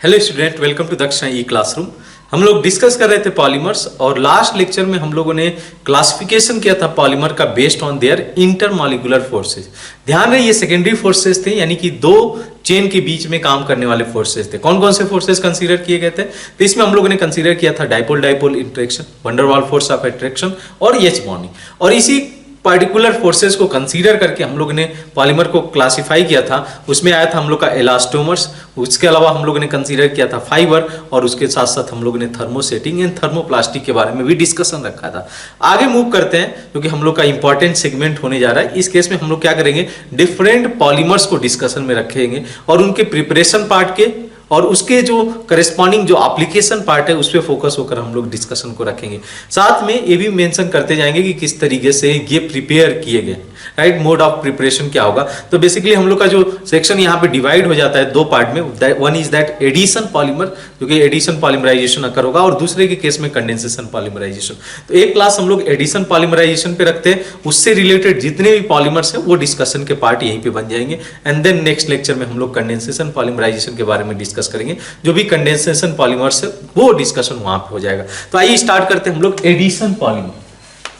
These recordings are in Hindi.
हेलो स्टूडेंट, वेलकम टू दक्षिणा ई क्लासरूम। हम लोग डिस्कस कर रहे थे पॉलीमर्स और लास्ट लेक्चर में हम लोगों ने क्लासिफिकेशन किया था पॉलीमर का based on their intermolecular forces. ध्यान रहे ये सेकेंडरी फोर्सेस थे, यानी कि दो चेन के बीच में काम करने वाले फोर्सेस थे। कौन कौन से फोर्सेस कंसीडर किए गए थे? तो इसमें हम लोगों ने कंसीडर किया था dipole dipole interaction, van der Waals force of attraction और एच बॉन्डिंग। और इसी पर्टिकुलर फोर्सेस को कंसीडर करके हम लोगों ने पॉलीमर को क्लासिफाई किया था। उसमें आया था हम लोग का इलास्टोमर्स, उसके अलावा हम लोगों ने कंसीडर किया था फाइबर, और उसके साथ साथ हम लोगों ने थर्मोसेटिंग एंड थर्मोप्लास्टिक के बारे में भी डिस्कशन रखा था। आगे मूव करते हैं क्योंकि हम लोग का इंपॉर्टेंट सेगमेंट होने जा रहा है। इस केस में हम लोग क्या करेंगे, डिफरेंट पॉलीमर्स को डिस्कशन में रखेंगे और उनके प्रिपरेशन पार्ट के और उसके जो करेस्पॉन्डिंग जो एप्लीकेशन पार्ट है उस पर फोकस होकर हम लोग डिस्कशन को रखेंगे। साथ में ये भी मेंशन करते जाएंगे कि किस तरीके से ये प्रिपेयर किए गए, राइट, मोड ऑफ प्रिपरेशन क्या होगा। तो बेसिकली हम लोग का जो सेक्शन यहाँ पे डिवाइड हो जाता है दो पार्ट में। One is that addition polymer, जो कि एडिशन पॉलीमराइजेशन अकर होगा, और दूसरे के केस में कंडेंसेशन पॉलीमराइजेशन। तो एक क्लास हम लोग एडिशन पॉलीमराइजेशन पे रखते हैं, उससे रिलेटेड जितने भी पॉलीमर्स है वो डिस्कशन के पार्ट यहीं पे बन जाएंगे। एंड देन नेक्स्ट लेक्चर में हम लोग कंडेंसेशन पॉलीमराइजेशन के बारे में डिस्कस करेंगे। जो भी कंडेंसेशन पॉलीमर्स है वो डिस्कशन वहां पे हो जाएगा। तो आइए स्टार्ट करते हैं हम लोग addition polymer,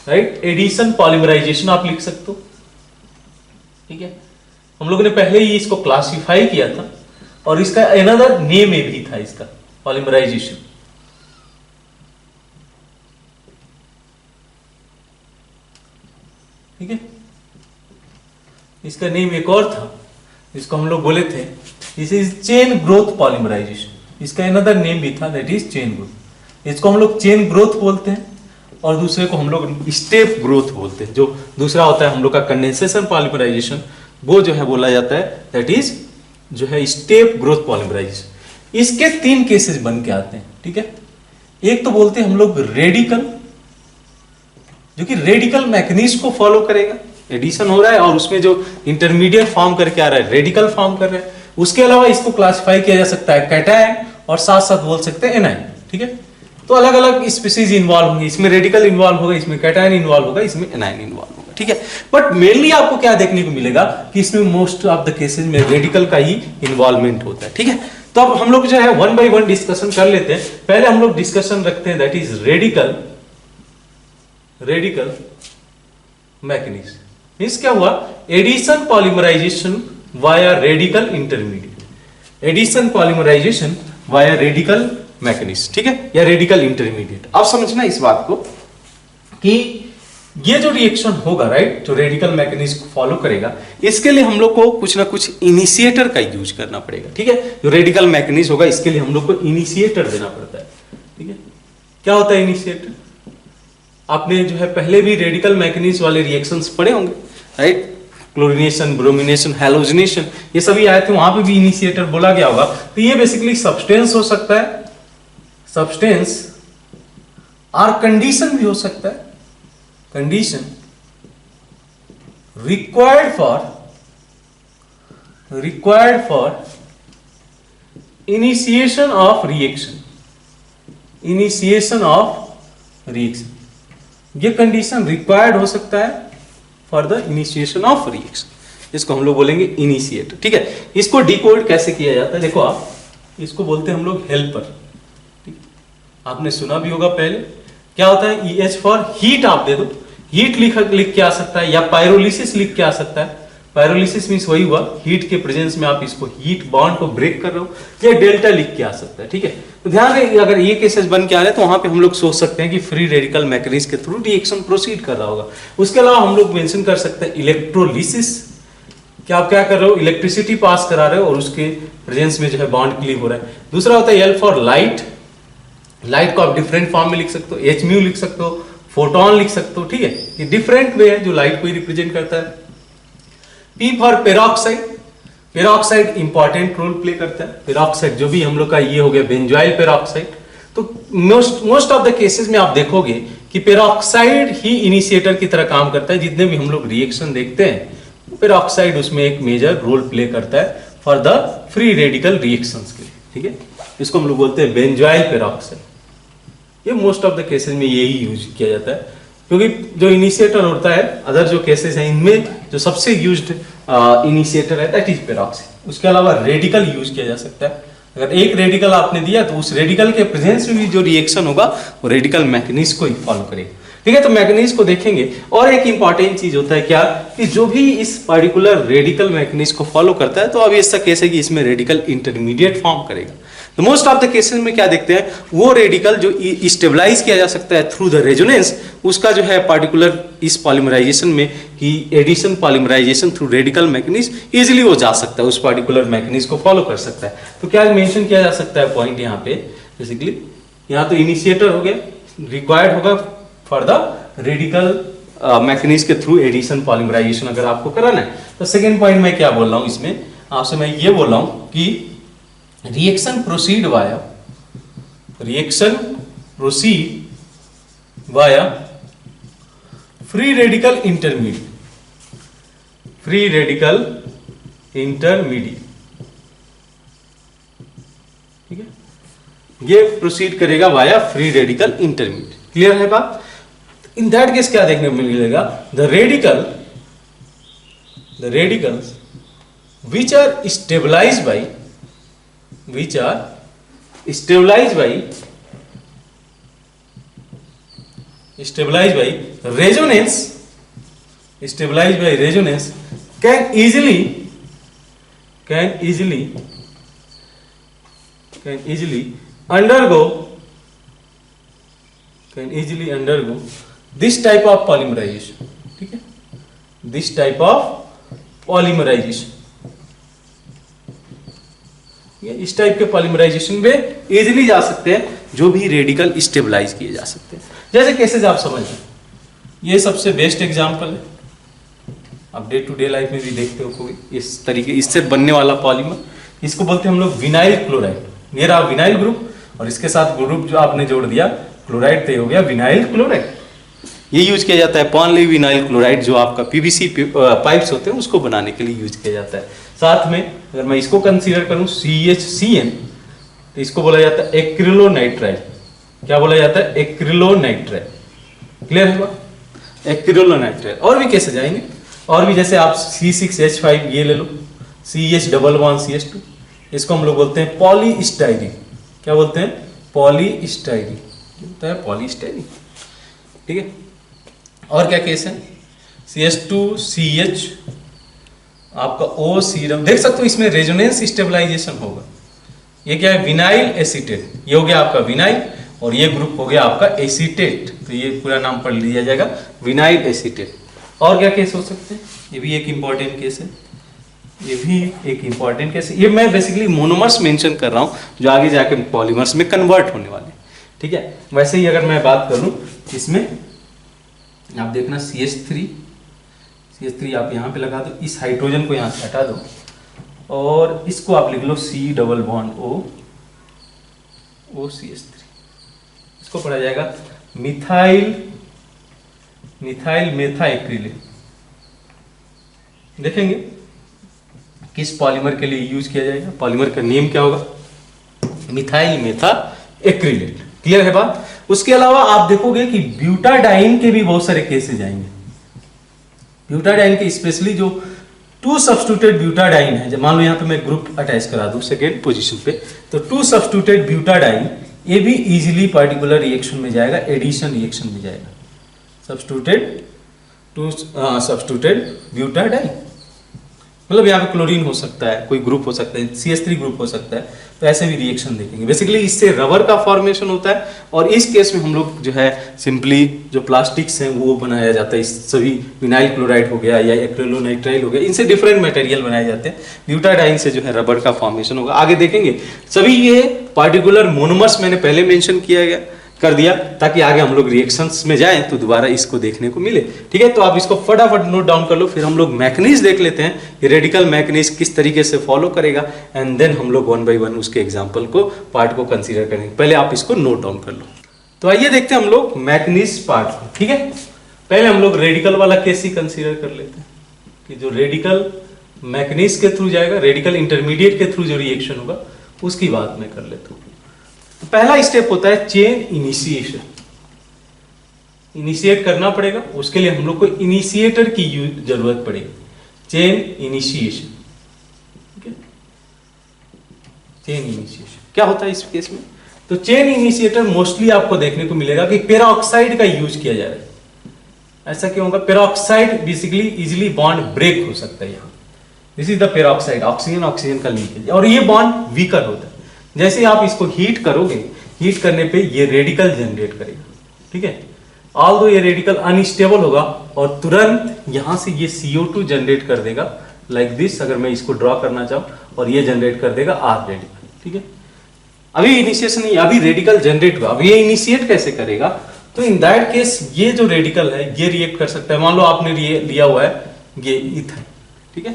right. Addition polymerization आप लिख सकते हो, ठीक है। हम लोगों ने पहले ही इसको क्लासिफाई किया था और इसका अनदर नेम भी था इसका पॉलीमराइजेशन, ठीक है। इसका नेम एक और था जिसको हम लोग बोले थे this is chain growth polymerization. इसका अनदर नेम भी था, दैट इज चेन ग्रोथ। इसको हम लोग चेन ग्रोथ बोलते हैं और दूसरे को हम लोग स्टेप ग्रोथ बोलते हैं। जो दूसरा होता है हम लोग का कंडेंसेशन पॉलीमराइजेशन, वो जो है बोला जाता है दैट इज जो है स्टेप ग्रोथ पॉलीमराइजेशन। इसके तीन केसेस बन के आते हैं, ठीक है। एक तो बोलते हैं हम लोग रेडिकल, जो कि रेडिकल मैकेनिज्म को फॉलो करेगा। एडिशन हो रहा है और उसमें जो इंटरमीडिएट फॉर्म करके आ रहा है रेडिकल फॉर्म कर रहा है। उसके अलावा इसको क्लासिफाई किया जा सकता है कैटायन और साथ साथ बोल सकते हैं एनायन, ठीक है। तो अलग अलग स्पीसीज इन्वॉल्व होंगे, इसमें रेडिकल इन्वॉल्व होगा, इसमें कैटायन इन्वॉल्व होगा, इसमें एनायन इन्वॉल्व होगा, ठीक है। बट मेनली आपको क्या देखने को मिलेगा कि इसमें मोस्ट ऑफ द केसेस में रेडिकल का ही इन्वॉल्वमेंट होता है, ठीक है। तो अब हम लोग जो है वन बाय वन डिस्कशन कर लेते हैं। पहले हम लोग डिस्कशन रखते हैं that is radical mechanism. Means क्या हुआ, addition polymerisation via radical intermediate, addition polymerisation via radical mechanism, ठीक है, या रेडिकल इंटरमीडिएट। अब समझना इस बात को कि ये जो रिएक्शन होगा, राइट, जो रेडिकल मैकेनिज्म फॉलो करेगा, इसके लिए हम लोग को कुछ ना कुछ इनिशिएटर का यूज करना पड़ेगा, ठीक है। जो रेडिकल मैकेनिज्म होगा इसके लिए हम लोग को इनिशिएटर देना पड़ता है, ठीक है। क्या होता है इनिशिएटर? आपने जो है पहले भी रेडिकल मैकेनिज्म वाले रिएक्शंस पढ़े होंगे, राइट। क्लोरीनेशन, ब्रोमिनेशन, हैलोजिनेशन, ये सभी आए थे, वहां पे भी इनिशिएटर बोला गया होगा। तो ये बेसिकली सब्सटेंस हो सकता है, सब्सटेंस, और कंडीशन भी हो सकता है, condition required for initiation of reaction, initiation of reaction. ये कंडीशन रिक्वायर्ड हो सकता है for the initiation of reaction, इसको हम लोग बोलेंगे इनिशिएटर, ठीक है। इसको डिकोड कैसे किया जाता है, देखो आप, इसको बोलते हैं हम लोग हेल्पर, ठीक है। आपने सुना भी होगा पहले, क्या होता है EH फॉर हीट, आप दे दो, हीट लिख के आ सकता है, या पायरोलिसिस लिख के आ सकता है। पायरोलिसिस मींस वही हुआ, हीट के प्रेजेंस में आप इसको हीट बॉन्ड को ब्रेक कर रहे हो, या डेल्टा लिख के आ सकता है, ठीक है। तो ध्यान रहे अगर ये केसेस बन के आ रहे हैं तो वहां पे हम लोग सोच सकते हैं कि फ्री रेडिकल मैकेनिज्म के थ्रू रिएक्शन प्रोसीड कर रहा होगा। उसके अलावा हम लोग मेंशन कर सकते हैं इलेक्ट्रोलिसिस, कि आप क्या कर रहे हो, इलेक्ट्रिसिटी पास करा रहे हो और उसके प्रेजेंस में जो है बॉन्ड क्लीव हो रहा है। दूसरा होता है L फॉर लाइट, लाइट को आप डिफरेंट फॉर्म में लिख सकते हो, h म्यू लिख सकते हो, फोटोन लिख सकते हो, ठीक है। ये डिफरेंट वे है जो लाइट को ही रिप्रेजेंट करता है। P for peroxide, peroxide important role play करता है। पेरोक्साइड जो भी हम लोग का ये हो गया बेंजोइल पेरोक्साइड, तो मोस्ट ऑफ द केसेस में आप देखोगे कि पेरोक्साइड ही इनिशिएटर की तरह काम करता है। जितने भी हम लोग रिएक्शन देखते हैं पेरोक्साइड उसमें एक मेजर रोल प्ले करता है for the free radical reactions के लिए, ठीक है। इसको हम लोग बोलते हैं बेंजोइल पेरोक्साइड। ये मोस्ट ऑफ द केसेस में यही यूज किया जाता है, क्योंकि जो इनिशिएटर होता है अदर जो केसेस हैं इनमें जो सबसे यूज्ड इनिशिएटर है दैट इज पेरोक्साइड। उसके अलावा रेडिकल यूज किया जा सकता है, अगर एक रेडिकल आपने दिया तो उस रेडिकल के प्रेजेंस में भी जो रिएक्शन होगा वो रेडिकल मैकेनिज्म को ही फॉलो करेगा। ठीक है, तो मैकेनिज्म को देखेंगे। और एक इंपॉर्टेंट चीज होता है क्या, कि जो भी इस पर्टिकुलर रेडिकल मैकेनिज्म को फॉलो करता है तो अब ऐसा केस है कि इसमें रेडिकल इंटरमीडिएट फॉर्म करेगा। तो मोस्ट ऑफ द केसेस में क्या देखते हैं, वो रेडिकल जो स्टेबलाइज किया जा सकता है थ्रू द रेजोनेंस, उसका जो है पार्टिकुलर इस पॉलीमराइजेशन में कि addition polymerisation through radical mechanism easily वो जा सकता है, उस पार्टिकुलर मैकेनिज्म को फॉलो कर सकता है। तो क्या मेंशन किया जा सकता है पॉइंट यहाँ पे, बेसिकली यहाँ तो इनिशिएटर हो गया, रिक्वायर्ड होगा फॉर द रेडिकल मैकेनिज्म के थ्रू एडिशन पॉलीमराइजेशन अगर आपको कराना है। तो सेकेंड पॉइंट मैं क्या बोल रहा हूँ इसमें आपसे, मैं ये बोल रहा हूँ कि reaction proceed via free radical intermediate, ठीक है, ये प्रोसीड करेगा via free radical intermediate. Clear है बात? इन दैट केस क्या देखने को मिलेगा, the radicals which are stabilized by resonance can easily undergo this type of polymerization। ठीक है, this type of polymerization, इस टाइप के पॉलीमराइजेशन में इजीली जा सकते हैं जो भी रेडिकल स्टेबलाइज किए जा सकते हैं। जैसे केसेस आप समझ लें, ये सबसे बेस्ट एग्जांपल है, आप डे टू डे लाइफ में भी देखते हो कोई इस तरीके इससे बनने वाला पॉलीमर, इसको बोलते हैं हम लोग विनाइल क्लोराइड। ये रहा विनाइल ग्रुप और इसके साथ ग्रुप जो आपने जोड़ दिया क्लोराइड, तो हो गया विनाइल क्लोराइड। ये यूज किया जाता है पॉली विनाइल क्लोराइड, जो आपका पीवीसी पाइप्स होते हैं उसको बनाने के लिए यूज किया जाता है। साथ में अगर मैं इसको कंसीडर करूं CHCN, तो इसको बोला जाता है एक्रिलोनाइट्राइल। क्या बोला जाता है? एक्रिलोनाइट्राइल। क्लियर है बात? एक्रिलोनाइट्राइल। और भी कैसे जाएंगे, और भी जैसे आप C6H5 ये ले लो, CH11CH2, इसको हम लोग बोलते हैं पॉलीस्टाइरीन। क्या बोलते हैं? पॉलीस्टाइरीन होता है, पॉलीस्टाइरीन। ठीक है, और क्या केस है? CH2CH आपका O सीरम देख सकते हो, इसमें रेजोनेंस स्टेबलाइजेशन होगा। ये क्या है? Vinyl acetate. ये हो गया आपका विनाइल और ये ग्रुप हो गया आपका एसीटेट, तो ये पूरा नाम पढ़ लिया जाएगा विनाइल एसीटेट। और क्या केस हो सकते हैं? ये भी एक इंपॉर्टेंट केस है, ये भी एक इंपॉर्टेंट केस है। ये मैं बेसिकली मोनोमर्स मेंशन कर रहा हूँ जो आगे जाके पॉलीमर्स में कन्वर्ट होने वाले। ठीक है, वैसे ही अगर मैं बात करूँ इसमें, आप देखना CH3 आप यहाँ पे लगा दो, इस हाइड्रोजन को यहाँ से हटा दो और इसको आप लिख लो C डबल बॉन्ड OCH3। इसको पढ़ा जाएगा मिथाइल मेथा एक्रिलेट। देखेंगे किस पॉलीमर के लिए यूज किया जाएगा, पॉलीमर का नेम क्या होगा? Methyl मेथा acrylate. क्लियर है बात? उसके अलावा आप देखोगे कि ब्यूटाडाइन के भी बहुत सारे केसेस आएंगे। ब्यूटाडाइन के स्पेशली जो 2 सब्स्टिट्यूटेड ब्यूटाडाइन है, मान लो यहाँ पे मैं ग्रुप अटैच करा दूं सेकेंड पोजीशन पे, तो 2 सब्स्टिट्यूटेड ब्यूटाडाइन ये भी इजीली पार्टिकुलर रिएक्शन में जाएगा, एडिशन रिएक्शन में जाएगा। सब्स्टिट्यूटेड ब्यूटाडाइन मतलब यहाँ पे क्लोरीन हो सकता है, कोई ग्रुप हो सकता है, CH3 ग्रुप हो सकता है, तो ऐसे भी रिएक्शन देखेंगे। बेसिकली इससे रबर का फॉर्मेशन होता है और इस केस में हम लोग जो है सिंपली जो प्लास्टिक्स हैं वो बनाया जाता है। इस सभी विनाइल क्लोराइड हो गया या एक्रिलोनाइट्राइल हो गया, इनसे डिफरेंट मटेरियल बनाए जाते हैं। ब्यूटाडाइन से जो है रबर का फॉर्मेशन होगा। आगे देखेंगे सभी ये पार्टिकुलर मोनोमर्स मैंने पहले मेंशन कर दिया ताकि आगे हम लोग रिएक्शंस में जाएं तो दोबारा इसको देखने को मिले। ठीक है, तो आप इसको फटाफट नोट डाउन कर लो, फिर हम लोग मैकेनिज्म देख लेते हैं कि रेडिकल मैकेनिज्म किस तरीके से फॉलो करेगा, एंड देन हम लोग 1 बाय 1 उसके एग्जांपल को पार्ट को कंसीडर करेंगे। पहले आप इसको नोट डाउन कर लो। तो आइए देखते हैं हम लोग मैकेनिज्म पार्ट को। ठीक है, पहले हम लोग रेडिकल वाला केस ही कंसीडर कर लेते हैं कि जो रेडिकल मैकेनिज्म के थ्रू जाएगा, रेडिकल इंटरमीडिएट के थ्रू जो रिएक्शन होगा उसकी बात मैं कर लेता हूँ। तो पहला स्टेप होता है चेन इनिशिएशन। इनिशिएट करना पड़ेगा, उसके लिए हम लोग को इनिशिएटर की जरूरत पड़ेगी। Chain initiation. चेन इनिशिएशन क्या होता है इस केस में? तो चेन इनिशिएटर मोस्टली आपको देखने को मिलेगा कि पेरोक्साइड का यूज किया जा रहा है। ऐसा क्यों होगा? Peroxide basically easily bond break हो सकता है। यहाँ this is the peroxide, oxygen oxygen का लिंकेज, और ये बॉन्ड वीकर होता है। जैसे आप इसको हीट करोगे, हीट करने पे ये रेडिकल जनरेट करेगा, ठीक है। ऑल्दो ये रेडिकल अनस्टेबल होगा और तुरंत यहां से ये CO2 जनरेट कर देगा लाइक दिस, अगर मैं इसको ड्रॉ करना चाहूं, और ये जनरेट कर देगा R रेडिकल, ठीक है। अभी इनिशिएशन नहीं, अभी रेडिकल जनरेट हुआ, अब ये इनिशिएट कैसे करेगा? तो इन दैट केस ये जो रेडिकल है ये रिएक्ट कर सकता है। मान लो आपने लिया हुआ है ये इथाइन, ठीक है,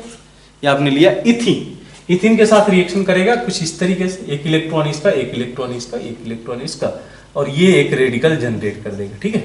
ये आपने लिया इथीन, इथीन के साथ रिएक्शन करेगा कुछ इस तरीके से, एक इलेक्ट्रॉन इसका, एक इलेक्ट्रॉन इसका, एक इलेक्ट्रॉन इसका, और ये एक रेडिकल जनरेट कर देगा, ठीक है।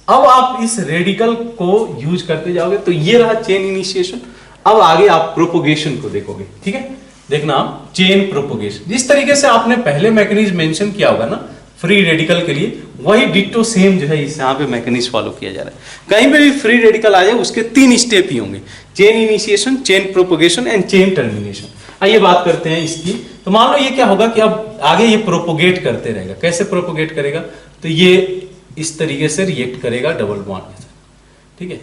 अब आप इस रेडिकल को यूज करते जाओगे तो ये रहा चेन इनिशिएशन। अब आगे आप प्रोपोगेशन को देखोगे, ठीक है। देखना आप चेन प्रोपोगेशन, जिस तरीके से आपने पहले मैकेनिज्म मेंशन किया होगा ना फ्री रेडिकल के लिए, वही डिट्टो सेम जो है इस यहाँ पे मैकेनिज्म फॉलो किया जा रहा है। कहीं पे भी फ्री रेडिकल आ जाए उसके 3 स्टेप ही होंगे, chain initiation, chain propagation and chain termination. आइए बात करते हैं इसकी। तो मान लो ये क्या होगा कि अब आगे ये प्रोपोगेट करते रहेगा। कैसे प्रोपोगेट करेगा? तो ये इस तरीके से रिएक्ट करेगा डबल बॉन्ड के साथ, ठीक है।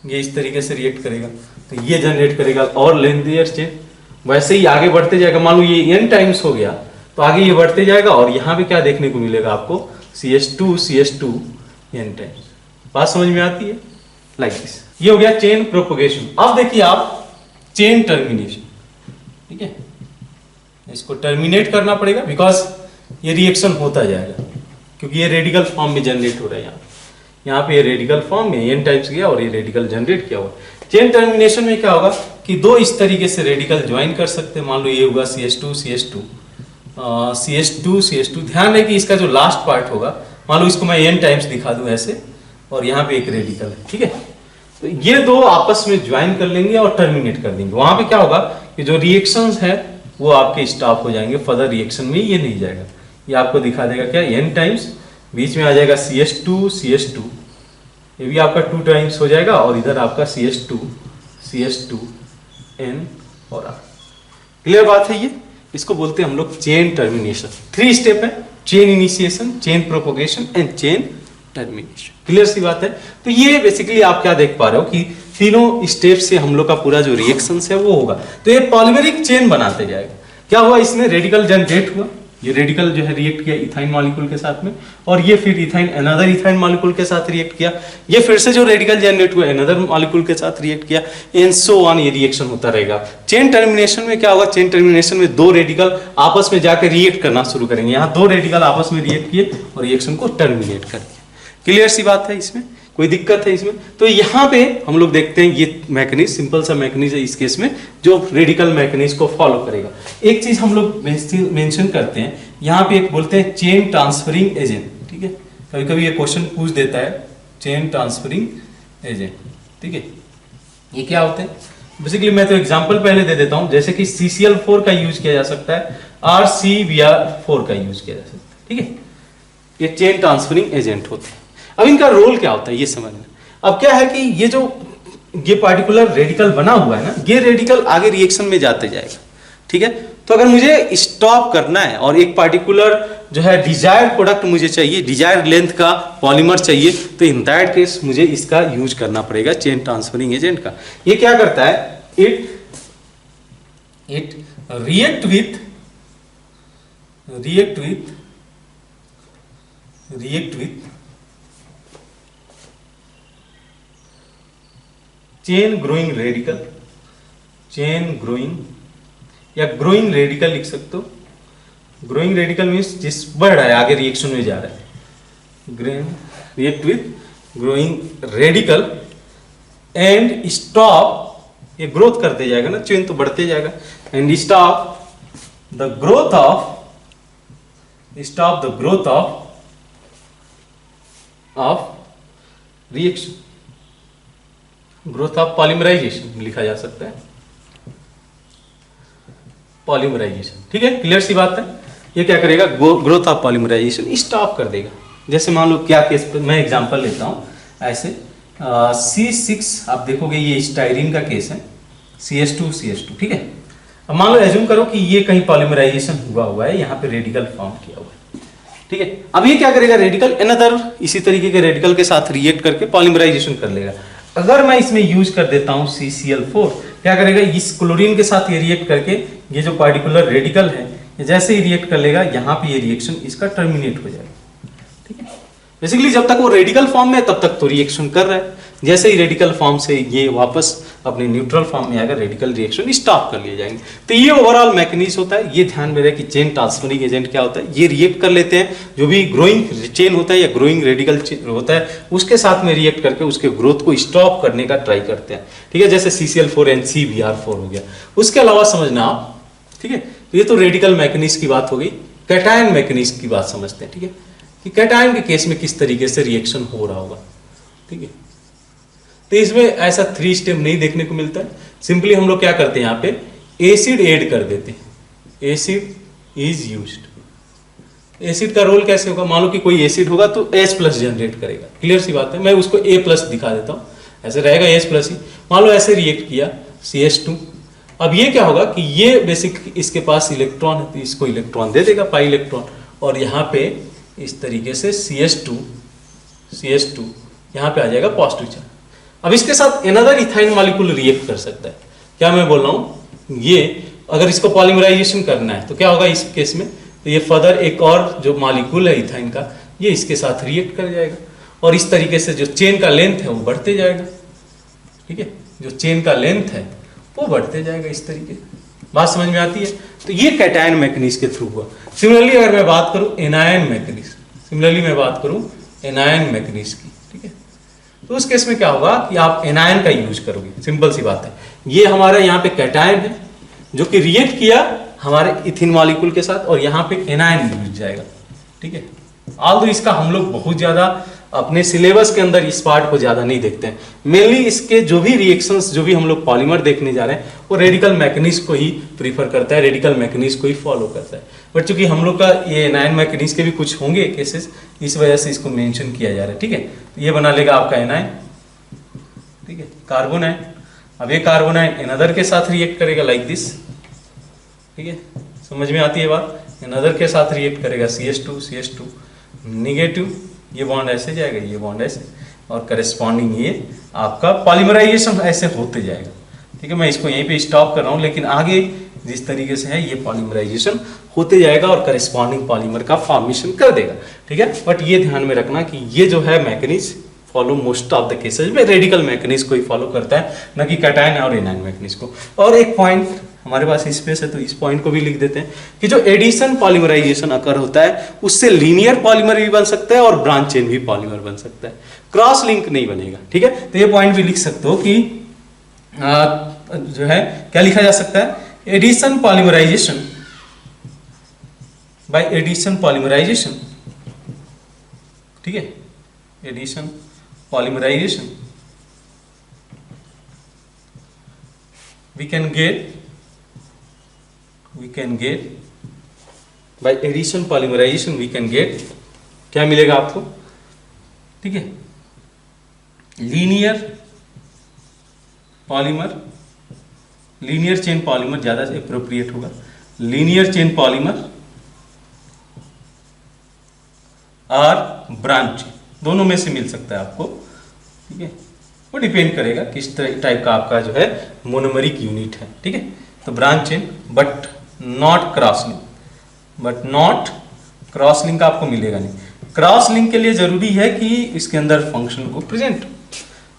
ये इस तरीके से रिएक्ट करेगा तो ये जनरेट करेगा और लेंथियर चेन, वैसे ही आगे बढ़ते जाएगा। मान लो ये n टाइम्स हो गया तो आगे ये बढ़ते जाएगा, और यहाँ पे क्या देखने को मिलेगा आपको? CH2 n times. बात समझ में आती है? Like this. ये हो गया चेन प्रोपोगेशन। अब देखिए आप चेन टर्मिनेशन, ठीक है। इसको टर्मिनेट करना पड़ेगा बिकॉज ये रिएक्शन होता जाएगा, क्योंकि ये रेडिकल फॉर्म में जनरेट हो रहा है। यहाँ पे ये रेडिकल फॉर्म में n टाइम्स गया और ये रेडिकल जनरेट किया हुआ। चेन टर्मिनेशन में क्या होगा कि दो इस तरीके से रेडिकल ज्वाइन कर सकते हैं। मान लो ये होगा CH2 ध्यान रहे कि इसका जो लास्ट पार्ट होगा, मान लो इसको मैं n टाइम्स दिखा दूं ऐसे, और यहाँ पे एक रेडिकल है, ठीक है। तो ये दो आपस में ज्वाइन कर लेंगे और टर्मिनेट कर देंगे। वहां पे क्या होगा कि जो रिएक्शंस है वो आपके स्टॉप हो जाएंगे, फर्दर रिएक्शन में ये नहीं जाएगा। ये आपको दिखा देगा क्या? n टाइम्स, बीच में आ जाएगा CH2, ये भी आपका 2 टाइम्स हो जाएगा, और इधर आपका CH2 N और R। क्लियर बात है? ये इसको बोलते हैं हम लोग चेन टर्मिनेशन। 3 स्टेप है, chain initiation, chain propagation and chain termination. Clear सी बात है? तो ये बेसिकली आप क्या देख पा रहे हो कि तीनों स्टेप से हम लोग का पूरा जो रिएक्शंस है वो होगा। तो ये पॉलीमेरिक चेन बनाते जाएगा। क्या हुआ? इसमें रेडिकल जनरेट हुआ, ये रेडिकल जो है रिएक्ट किया इथाइन मॉलिक्यूल के साथ में, और ये फिर इथाइन अनदर इथाइन मॉलिक्यूल के साथ रिएक्ट किया, ये फिर से जो रेडिकल जनरेट हुआ अनदर मॉलिक्यूल के साथ रिएक्ट किया, एंड सो ऑन। ये रिएक्शन होता रहेगा। चेन टर्मिनेशन में क्या होगा? चेन टर्मिनेशन में दो रेडिकल आपस में जाकर रिएक्ट करना शुरू करेंगे। यहाँ दो रेडिकल आपस में रिएक्ट किए और रिएक्शन को टर्मिनेट कर दिया। क्लियर सी बात है? इसमें कोई दिक्कत है इसमें? तो यहाँ पे हम लोग देखते हैं ये मैकेनिज्म, सिंपल सा मैकेनिज्म है इस केस में, जो रेडिकल मैकेनिज्म को फॉलो करेगा। एक चीज हम लोग मेंशन करते हैं, यहाँ पे एक बोलते हैं चेन ट्रांसफरिंग एजेंट, ठीक है। कभी कभी ये क्वेश्चन पूछ देता है, चेन ट्रांसफरिंग एजेंट, ठीक है। ये क्या होते हैं? बेसिकली मैं तो एग्जांपल पहले दे देता हूँ, जैसे कि CCl4 का यूज किया जा सकता है, RCBr4 का यूज किया जा सकता है, ठीक है। ये चेन ट्रांसफरिंग एजेंट होते हैं। अब इनका रोल क्या होता है ये समझना। अब क्या है कि ये पार्टिकुलर रेडिकल बना हुआ है ना, ये रेडिकल आगे रिएक्शन में जाते जाएगा, ठीक है। तो अगर मुझे स्टॉप करना है और एक पार्टिकुलर जो है डिजायर्ड प्रोडक्ट मुझे चाहिए, डिजायर्ड लेंथ का पॉलीमर चाहिए, तो इन दैट केस मुझे इसका यूज करना पड़ेगा, चेन ट्रांसफरिंग एजेंट का। ये क्या करता है? It react with chain growing radical, chain growing या ग्रोइंग रेडिकल लिख सकते हो। ग्रोइंग रेडिकल मीन्स जिस बढ़ रहा है, आगे रिएक्शन में जा रहा है। React with growing radical and stop, ये ग्रोथ करते जाएगा ना, चेन तो बढ़ते जाएगा, and stop the growth of reaction, growth of polymerisation लिखा जा सकता है, पॉलीमराइजेशन, ठीक है। क्लियर सी बात है? ये क्या करेगा? ग्रोथ ऑफ पॉलीमराइजेशन स्टॉप कर देगा। जैसे मान लो क्या केस, मैं एग्जांपल लेता हूं ऐसे, C6 आप देखोगे ये स्टाइरिन का केस है, CH2 ठीक है। अब मान लो एज्यूम करो कि ये कहीं पॉलीमराइजेशन हुआ है, यहाँ पे रेडिकल फॉर्म किया हुआ है, ठीक है। अब ये क्या करेगा, रेडिकल अनदर इसी तरीके के रेडिकल के साथ रिएक्ट करके पॉलीमराइजेशन कर लेगा। अगर मैं इसमें यूज कर देता हूँ CCl4, क्या करेगा, इस क्लोरीन के साथ ये रिएक्ट करके ये जो पार्टिकुलर रेडिकल है ये जैसे ही रिएक्ट कर लेगा, यहाँ पे ये रिएक्शन इसका टर्मिनेट हो जाएगा, ठीक है। बेसिकली जब तक वो रेडिकल फॉर्म में है तब तक तो रिएक्शन कर रहा है, जैसे ही रेडिकल फॉर्म से ये वापस अपने न्यूट्रल फॉर्म में आएगा, रेडिकल रिएक्शन स्टॉप कर लिए जाएंगे। तो ये ओवरऑल मैकेनिज्म होता है। ये ध्यान में रहे कि चेन ट्रांसफरिंग एजेंट क्या होता है, ये रिएक्ट कर लेते हैं, जो भी ग्रोइंग चेन होता है या ग्रोइंग रेडिकल होता है उसके साथ में रिएक्ट करके उसके ग्रोथ को स्टॉप करने का ट्राई करते हैं, ठीक है। जैसे CCl4 NCBr4 हो गया। उसके अलावा समझना आप, ठीक है, ये तो रेडिकल मैकेनिज्म की बात हो गई। कैटायन मैकेनिज्म की बात समझते हैं, ठीक है, कि कैटायन के केस में किस तरीके से रिएक्शन हो रहा होगा, ठीक है। तो इसमें ऐसा 3 स्टेप नहीं देखने को मिलता है। सिंपली हम लोग क्या करते हैं, यहाँ पे एसिड ऐड कर देते हैं, एसिड इज यूज्ड। एसिड का रोल कैसे होगा, मान लो कि कोई एसिड होगा तो H+ जनरेट करेगा, क्लियर सी बात है। मैं उसको A+ दिखा देता हूँ, ऐसे रहेगा H+ ही। मान लो ऐसे रिएक्ट किया CH2, अब ये क्या होगा कि ये बेसिक इसके पास इलेक्ट्रॉन है तो इसको इलेक्ट्रॉन दे देगा, पाई इलेक्ट्रॉन, और यहाँ पे इस तरीके से CH2 यहाँ पे आ जाएगा पॉजिटिव चार्ज। अब इसके साथ अनदर इथाइन मॉलिक्यूल रिएक्ट कर सकता है। क्या मैं बोल रहा हूँ, ये अगर इसको पॉलीमराइजेशन करना है तो क्या होगा इस केस में, तो ये फर्दर एक और जो मॉलिक्यूल है इथाइन का, ये इसके साथ रिएक्ट कर जाएगा और इस तरीके से जो चेन का लेंथ है वो बढ़ते जाएगा, ठीक है, जो चेन का लेंथ है वो बढ़ते जाएगा इस तरीके। बात समझ में आती है। तो ये कैटायन मैकेनिज्म के थ्रू हुआ। सिमिलरली अगर मैं बात करूं एनायन मैकेनिज्म की, ठीक है, तो उस केस में क्या होगा कि आप एनायन का यूज करोगे। सिंपल सी बात है, ये हमारा यहाँ पे कैटायन है जो कि रिएक्ट किया हमारे इथिन मॉलिक्यूल के साथ और यहाँ पे एनायन यूज जाएगा, ठीक है। ऑल्दो इसका हम लोग बहुत ज्यादा अपने सिलेबस के अंदर इस पार्ट को ज्यादा नहीं देखते हैं। मेनली इसके जो भी रिएक्शंस, जो भी हम लोग पॉलीमर देखने जा रहे हैं वो रेडिकल मैकेनिज्म को ही प्रीफर करता है, रेडिकल मैकेनिज्म को ही फॉलो करता है। बट चूंकि हम लोग का ये एनायन मैकेनिज्म के भी कुछ होंगे केसेस, इस वजह से इसको मेंशन किया जा रहा है, ठीक है। तो ये बना लेगा आपका एनायन, ठीक है, कार्बन आयन। अब ये कार्बन आयन अनदर के साथ रिएक्ट करेगा लाइक दिस, ठीक है, समझ में आती है बात। अनदर के साथ रिएक्ट करेगा CH2 निगेटिव, ये बॉन्ड ऐसे जाएगा, ये बॉन्ड ऐसे, और करस्पॉन्डिंग ये आपका पॉलीमराइजेशन ऐसे होते जाएगा, ठीक है। मैं इसको यहीं पे स्टॉप कर रहा हूँ, लेकिन आगे जिस तरीके से है ये पॉलीमराइजेशन होते जाएगा और करस्पॉन्डिंग पॉलीमर का फॉर्मेशन कर देगा, ठीक है। बट ये ध्यान में रखना कि ये जो है mechanism follow most of the cases में रेडिकल मैकेनिज्म को ही फॉलो करता है, न कि कैटायन और एनायन मैकेनिज्म को। और एक पॉइंट हमारे पास स्पेस है तो इस पॉइंट को भी लिख देते हैं कि जो एडिशन पॉलीमराइजेशन अकर होता है उससे लीनियर पॉलीमर भी बन सकता है और ब्रांच चेन भी पॉलीमर बन सकता है, क्रॉस लिंक नहीं बनेगा, ठीक है। तो ये पॉइंट भी लिख सकते हो कि जो है क्या लिखा जा सकता है, addition polymerisation by addition polymerisation, ठीक है, addition polymerisation we can get by addition polymerization we can get क्या मिलेगा आपको, ठीक है, linear polymer, linear chain polymer ज्यादा एप्रोप्रिएट होगा, लीनियर चेन पॉलीमर और ब्रांच दोनों में से मिल सकता है आपको, ठीक है। वो डिपेंड करेगा किस टाइप का आपका जो है मोनोमरिक यूनिट है, ठीक है। तो branch chain but not cross link आपको मिलेगा नहीं। क्रॉस लिंक के लिए जरूरी है कि इसके अंदर functional group present,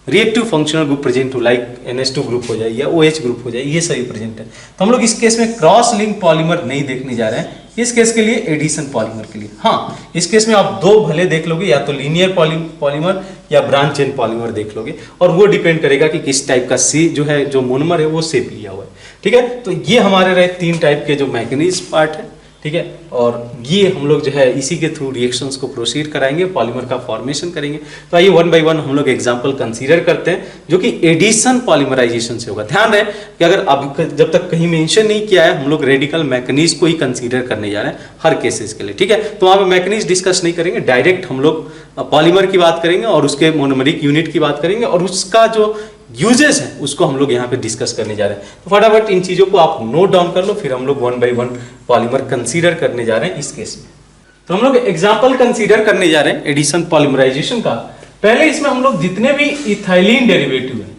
reactive functional group present हो, लाइक NH2 ग्रुप हो जाए या OH ग्रुप हो जाए, ये सभी प्रेजेंट है। तो हम लोग इस केस में क्रॉस लिंक पॉलीमर नहीं देखने जा रहे हैं इस केस के लिए, एडिशन पॉलीमर के लिए। हाँ, इस केस में आप दो भले देख लोगे, या तो लीनियर पॉलीमर या ब्रांच चेन पॉलीमर देख लोगे, और वो डिपेंड करेगा कि किस टाइप का सी जो है, जो मोनोमर है वो शेप लिया हुआ है, ठीक है। तो ये हमारे रहे 3 टाइप के जो मैकेनिज्म पार्ट है, ठीक है, और ये हम लोग जो है इसी के थ्रू रिएक्शंस को प्रोसीड कराएंगे, पॉलीमर का फॉर्मेशन करेंगे। तो आइए 1 बाय 1 हम लोग एग्जांपल कंसीडर करते हैं जो कि एडिशन पॉलीमराइजेशन से होगा। ध्यान रहे कि अगर अब जब तक कहीं मेंशन नहीं किया है, हम लोग रेडिकल मैकेनिज्म को ही कंसीडर करने जा रहे हैं हर केसेस के लिए, ठीक है। तो वहां पे मैकेनिज्म डिस्कस नहीं करेंगे, डायरेक्ट हम लोग पॉलीमर की बात करेंगे और उसके मोनोमरिक यूनिट की बात करेंगे और उसका जो यूजेस हैं उसको हम लोग यहाँ पे डिस्कस करने जा रहे हैं। तो फटाफट इन चीज़ों को आप नोट डाउन कर लो, फिर हम लोग 1 बाय 1 पॉलीमर कंसीडर करने जा रहे हैं इस केस में। तो हम लोग एग्जाम्पल कंसीडर करने जा रहे हैं एडिशन पॉलीमराइजेशन का। पहले इसमें हम लोग जितने भी इथाइलिन डेरिवेटिव है,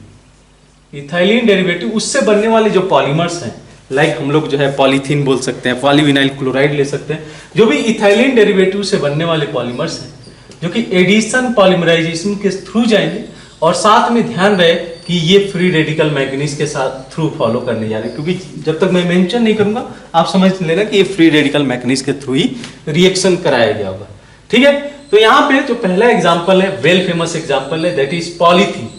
इथाइलिन डेरिवेटिव उससे बनने वाले जो पॉलीमर्स हैं, लाइक हम लोग जो है पॉलीथीन बोल सकते हैं, पॉलीविनाइल क्लोराइड ले सकते हैं, जो भी इथाइलिन डेरिवेटिव से बनने वाले पॉलीमर्स हैं जो कि एडिशन पॉलीमराइजेशन के थ्रू जाएंगे, और साथ में ध्यान रहे कि ये फ्री रेडिकल मैकेनिज्म के साथ थ्रू फॉलो करने जा रहे हैं, क्योंकि जब तक मैं मेंशन नहीं करूंगा आप समझ लेना कि ये फ्री रेडिकल मैकेनिज्म के थ्रू ही रिएक्शन कराया गया होगा। ठीक है, तो यहाँ पे जो पहला एग्जाम्पल है, वेल फेमस एग्जाम्पल है, दैट इज पॉलीथीन।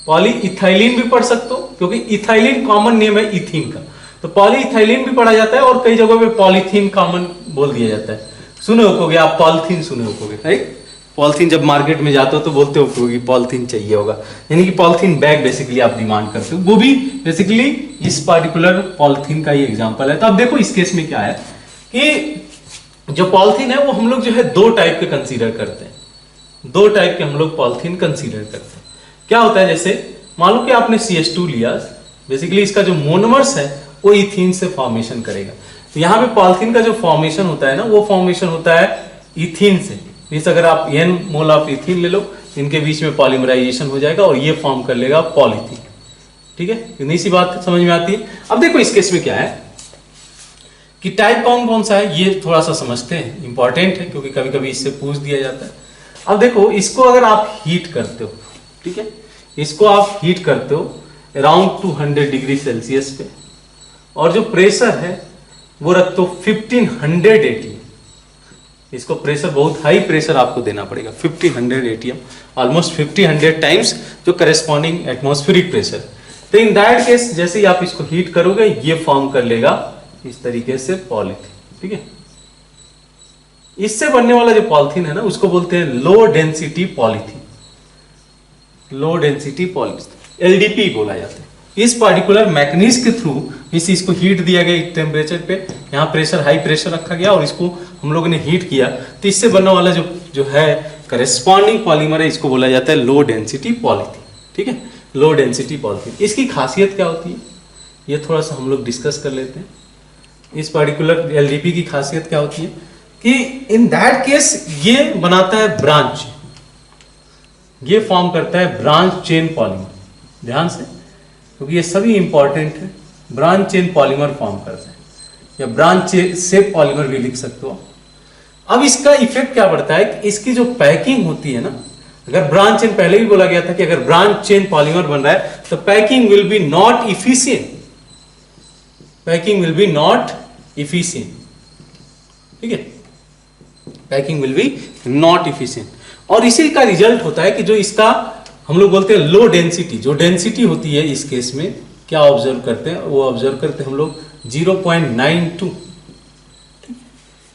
पॉलीइथाइलिन भी पढ़ सकते हो क्योंकि इथाइलिन कॉमन नेम है इथीन का, तो पॉलीइथाइलिन भी पढ़ा जाता है और कई जगहों पे पॉलीथीन कॉमन बोल दिया जाता है। सुने होगे आप, पॉलीथीन सुने होगे, राइट? पॉलीथीन जब मार्केट में जाते हो तो बोलते हो कि पॉलीथीन चाहिए होगा, यानी कि पॉलीथीन बैग बेसिकली आप डिमांड करते हो, वो भी बेसिकली इस पार्टिकुलर पॉलीथीन का ही एग्जांपल है। तो अब देखो इस केस में क्या है कि जो पॉलीथीन है वो हम लोग जो है दो टाइप के कंसीडर करते हैं, दो टाइप के हम लोग पॉलीथीन कंसीडर करते हैं। क्या होता है, जैसे मान लो कि आपने CH2 लिया, बेसिकली इसका जो मोनोमर्स है वो इथीन से फॉर्मेशन करेगा। तो यहाँ पे पॉलीथीन का जो फॉर्मेशन होता है ना, वो फॉर्मेशन होता है इथीन से। मीन्स अगर आप n मोल ऑफ इथीन ले लो, इनके बीच में पॉलीमराइजेशन हो जाएगा और ये फॉर्म कर लेगा पॉलीथीन। ठीक है, इतनी सी बात समझ में आती है। अब देखो इस केस में क्या है कि टाइप कौन सा है, ये थोड़ा सा समझते हैं, इंपॉर्टेंट है क्योंकि कभी कभी इससे पूछ दिया जाता है। अब देखो इसको अगर आप हीट करते हो, ठीक है, इसको आप हीट करते हो अराउंड 200 डिग्री सेल्सियस पे, और जो प्रेशर है वो रखते हो 1500 ATM। इसको प्रेशर बहुत हाई प्रेशर आपको देना पड़ेगा, 1500 ATM, ऑलमोस्ट 1500 टाइम्स जो करेस्पॉन्डिंग एटमॉस्फेरिक प्रेशर। तो इन दैट केस जैसे ही आप इसको हीट करोगे ये फॉर्म कर लेगा इस तरीके से पॉलीथीन। ठीक है, इससे बनने वाला जो पॉलीथीन है ना उसको बोलते हैं low density polythene, low density polythene, LDP बोला जाता है। इस पार्टिकुलर मैकेनिज्म के थ्रू इसको हीट दिया गया एक टेम्परेचर पे, यहाँ प्रेशर हाई प्रेशर रखा गया और इसको हम लोगों ने हीट किया, तो इससे बनने वाला जो है करेस्पॉन्डिंग पॉलीमर है, इसको बोला जाता है लो डेंसिटी पॉलीथीन। ठीक है, लो डेंसिटी पॉलीथीन। इसकी खासियत क्या होती है ये थोड़ा सा हम लोग डिस्कस कर लेते हैं। इस पार्टिकुलर LDP की खासियत क्या होती है कि इन दैट केस ये बनाता है ब्रांच, ये फॉर्म करता है ब्रांच चेन पॉलीमर। ध्यान से, क्योंकि ये सभी इंपॉर्टेंट है, ब्रांच चेन पॉलीमर फॉर्म करते हैं, या ब्रांच से पॉलीमर भी लिख सकते हो। अब इसका इफेक्ट क्या पड़ता है कि इसकी जो पैकिंग होती है ना, अगर ब्रांच चेन, पहले भी बोला गया था कि अगर ब्रांच चेन पॉलीमर बन रहा है तो packing will be not efficient, packing will be not efficient. ठीक है, packing will be not efficient, और इसी का रिजल्ट होता है कि जो इसका हम लोग बोलते हैं लो डेंसिटी, जो डेंसिटी होती है इस केस में क्या ऑब्जर्व करते हैं, वो ऑब्जर्व करते हैं हम लोग 0.92,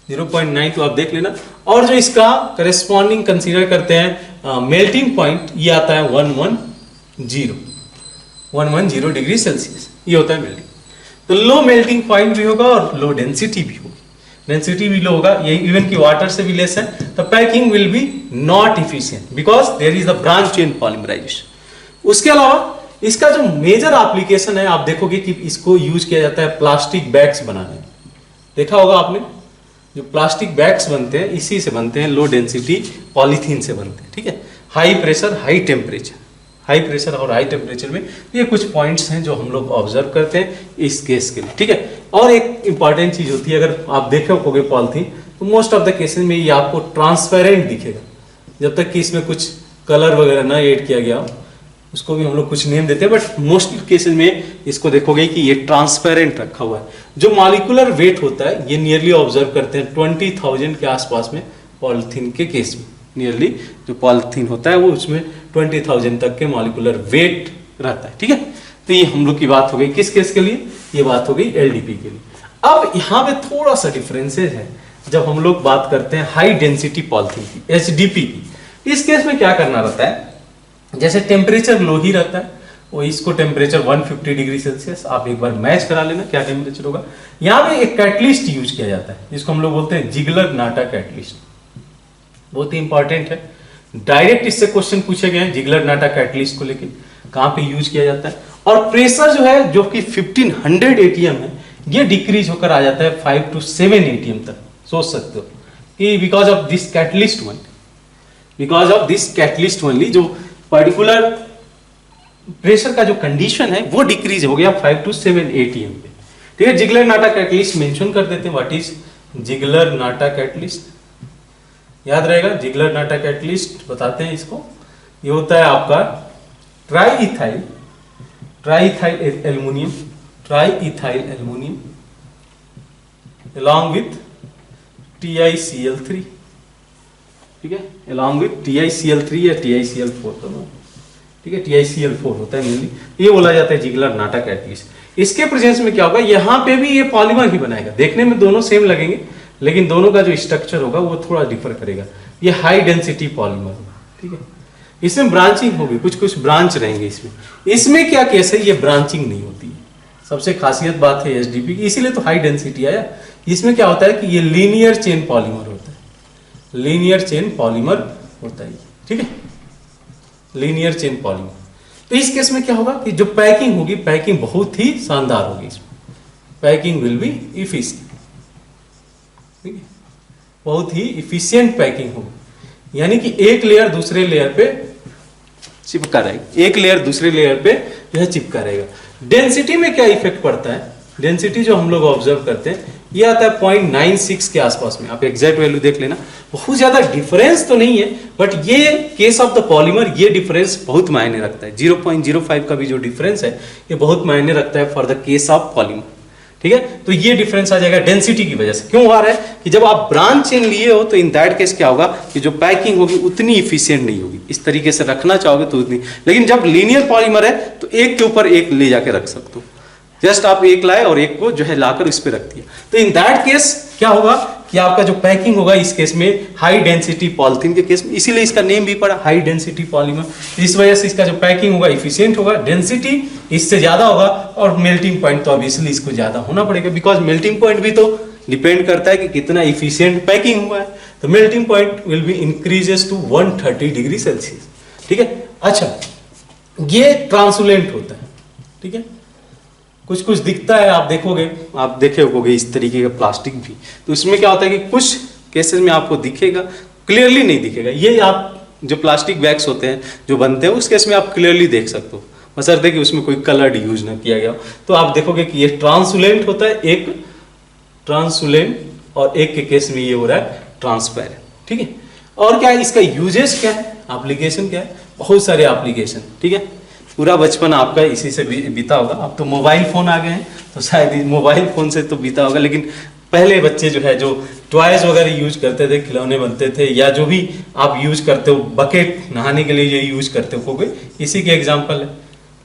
0.92 आप देख लेना। और जो इसका करेस्पॉन्डिंग कंसीडर करते हैं मेल्टिंग पॉइंट, ये आता है 110 डिग्री सेल्सियस, ये होता है मेल्टिंग। तो लो मेल्टिंग पॉइंट भी होगा और लो डेंसिटी भी होगी, डेंसिटी भी लो होगा, ये इवन की वाटर से भी लेस है, तो packing will be not efficient because there is the branch chain polymerisation. उसके अलावा इसका जो मेजर एप्लीकेशन है, आप देखोगे कि इसको यूज किया जाता है प्लास्टिक बैग्स बनाने में। देखा होगा आपने, जो प्लास्टिक बैग्स बनते हैं इसी से बनते हैं, लो डेंसिटी पॉलीथीन से बनते हैं। ठीक है, high pressure high temperature, high pressure और हाई टेम्परेचर में ये कुछ पॉइंट्स हैं जो हम लोग ऑब्जर्व करते हैं इस केस के लिए। ठीक है, और एक इंपॉर्टेंट चीज होती है, अगर आप देखे होगे पॉलीथीन तो मोस्ट ऑफ द केसेस में ये आपको ट्रांसपेरेंट दिखेगा, जब तक कि इसमें कुछ कलर वगैरह ना ऐड किया गया, उसको भी हम लोग कुछ नेम देते हैं, बट मोस्ट केसेस में इसको देखोगे कि ये ट्रांसपेरेंट रखा हुआ है। जो मॉलिक्यूलर वेट होता है ये नियरली ऑब्जर्व करते हैं 20,000 के आसपास में पॉलीथीन के केस में, नियरली जो पॉलीथीन होता है वो उसमें 20,000 तक के मॉलिक्यूलर वेट रहता है। ठीक है, तो ये हम लोग की बात हो गई किस केस के लिए, ये बात हो गई LDP के लिए। अब यहाँ पे थोड़ा सा डिफरेंसेस है जब हम लोग बात करते हैं हाई डेंसिटी पॉलीथीन की, HDP की। इस केस में क्या करना रहता है, जैसे टेम्परेचर लो ही रहता है, वो इसको टेम्परेचर 150 डिग्री सेल्सियस, आप एक बार मैच करा लेना क्या टेम्परेचर होगा। यहाँ पे एक कैटलिस्ट यूज किया जाता है जिसको हम लोग बोलते हैं जिगलर नाटा कैटलिस्ट, बहुत ही इंपॉर्टेंट है। डायरेक्ट इससे क्वेश्चन पूछे गए हैं जिगलर नाटा कैटलिस्ट को लेके। कहाँ पे यूज किया जाता है। और प्रेशर जो है जो कि 1500 एटीएम है, ये डिक्रीज होकर आ जाता है 5 to 7 एटीएम तक। सोच सकते हो कि because of this catalyst only जो पर्टिकुलर प्रेशर का जो कंडीशन है वो डिक्रीज हो गया 5 to 7 एटीएम पे। ठीक है, जिगलर-नाटा कैटलिस्ट मेंशन कर देते हैं। व्हाट इज जिगलर-नाटा कैटलिस्ट, याद रहेगा। जिगलर-नाटा कैटलिस्ट बताते हैं इसको, ये होता है आपका ट्राईइथाइल एल्युमिनियम along with TiCl3। ठीक है, along with TiCl3 या TiCl4 दोनों। ठीक है, TiCl4 होता है मेनली, ये बोला जाता है जिगलर-नाटा कैटलिस्ट। इसके प्रेजेंस में क्या होगा, यहाँ पे भी ये पॉलीमर ही बनाएगा। देखने में दोनों सेम लगेंगे लेकिन दोनों का जो स्ट्रक्चर होगा वो थोड़ा डिफर करेगा। ये हाई डेंसिटी पॉलीमर होगा। ठीक है, इसमें ब्रांचिंग होगी, कुछ ब्रांच रहेंगे इसमें क्या केस है, ये ब्रांचिंग नहीं होती है। सबसे खासियत बात है एसडीपी की, इसीलिए तो हाई डेंसिटी आया। इसमें क्या होता है कि ये लीनियर चेन पॉलीमर होता है, ठीक है, लीनियर चेन पॉलीमर। तो इस केस में क्या होगा कि जो पैकिंग होगी, पैकिंग बहुत ही शानदार होगी। इसमें पैकिंग विल बी इफिशिएंट, ठीक है, बहुत ही इफिशिएंट पैकिंग होगी। यानी कि एक लेयर दूसरे लेयर पे चिपका रहेगा, यह चिपका रहेगा। डेंसिटी में क्या इफेक्ट पड़ता है, डेंसिटी जो हम लोग ऑब्जर्व करते हैं ये आता है 0.96 के आसपास में। आप एग्जैक्ट वैल्यू देख लेना, बहुत ज्यादा डिफरेंस तो नहीं है, बट ये केस ऑफ द पॉलीमर ये डिफरेंस बहुत मायने रखता है। 0.05 का भी जो डिफरेंस है ये बहुत मायने रखता है for the case of polymer. ठीक है, तो ये डिफरेंस आ जाएगा डेंसिटी की वजह से। क्यों आ रहा है कि जब आप ब्रांच चेन लिए हो तो इन दैट केस क्या होगा कि जो पैकिंग होगी उतनी इफिशिएंट नहीं होगी। इस तरीके से रखना चाहोगे तो उतनी, लेकिन जब लीनियर पॉलीमर है तो एक के ऊपर एक ले जाके रख सकते हो। जस्ट आप एक लाए और एक को जो है लाकर इस पे रख दिया, तो इन दैट केस क्या होगा कि आपका जो पैकिंग होगा इस केस में हाई डेंसिटी पॉलिथीन के केस में, इसीलिए इसका नेम भी पड़ा हाई डेंसिटी पॉलीमर। इस वजह से इसका जो पैकिंग होगा इफिशिएंट होगा, डेंसिटी इससे ज्यादा होगा, और मेल्टिंग पॉइंट तो ऑब्वियसली इसको ज्यादा होना पड़ेगा, बिकॉज मेल्टिंग पॉइंट भी तो डिपेंड करता है कि कितना इफिशिएंट पैकिंग हुआ है। तो melting point will be increases to 130 degree Celsius. ठीक है, अच्छा ये ट्रांसुलेंट होता है। ठीक है, कुछ दिखता है, आप देखे होगे इस तरीके का प्लास्टिक भी, तो इसमें क्या होता है कि कुछ केसेस में आपको दिखेगा, क्लियरली नहीं दिखेगा। ये आप जो प्लास्टिक बैग्स होते हैं जो बनते हैं उस केस में आप क्लियरली देख सकते हो, बशर्ते कि उसमें कोई कलर्ड यूज ना किया गया। तो आप देखोगे कि ये ट्रांसुलेंट होता है, एक ट्रांसुलेंट, और एक के केस में ये हो रहा है ट्रांसपेरेंट। ठीक है, और क्या है इसका यूजेस क्या है, एप्लीकेशन क्या है, बहुत सारे एप्लीकेशन। ठीक है, पूरा बचपन आपका इसी से बीता होगा। अब तो मोबाइल फोन आ गए हैं तो शायद मोबाइल फोन से तो बीता होगा, लेकिन पहले बच्चे जो है जो टॉयज वगैरह यूज करते थे, खिलौने बनते थे, या जो भी आप यूज करते हो, बकेट नहाने के लिए जो यूज करते हो, कोई इसी के एग्जाम्पल है।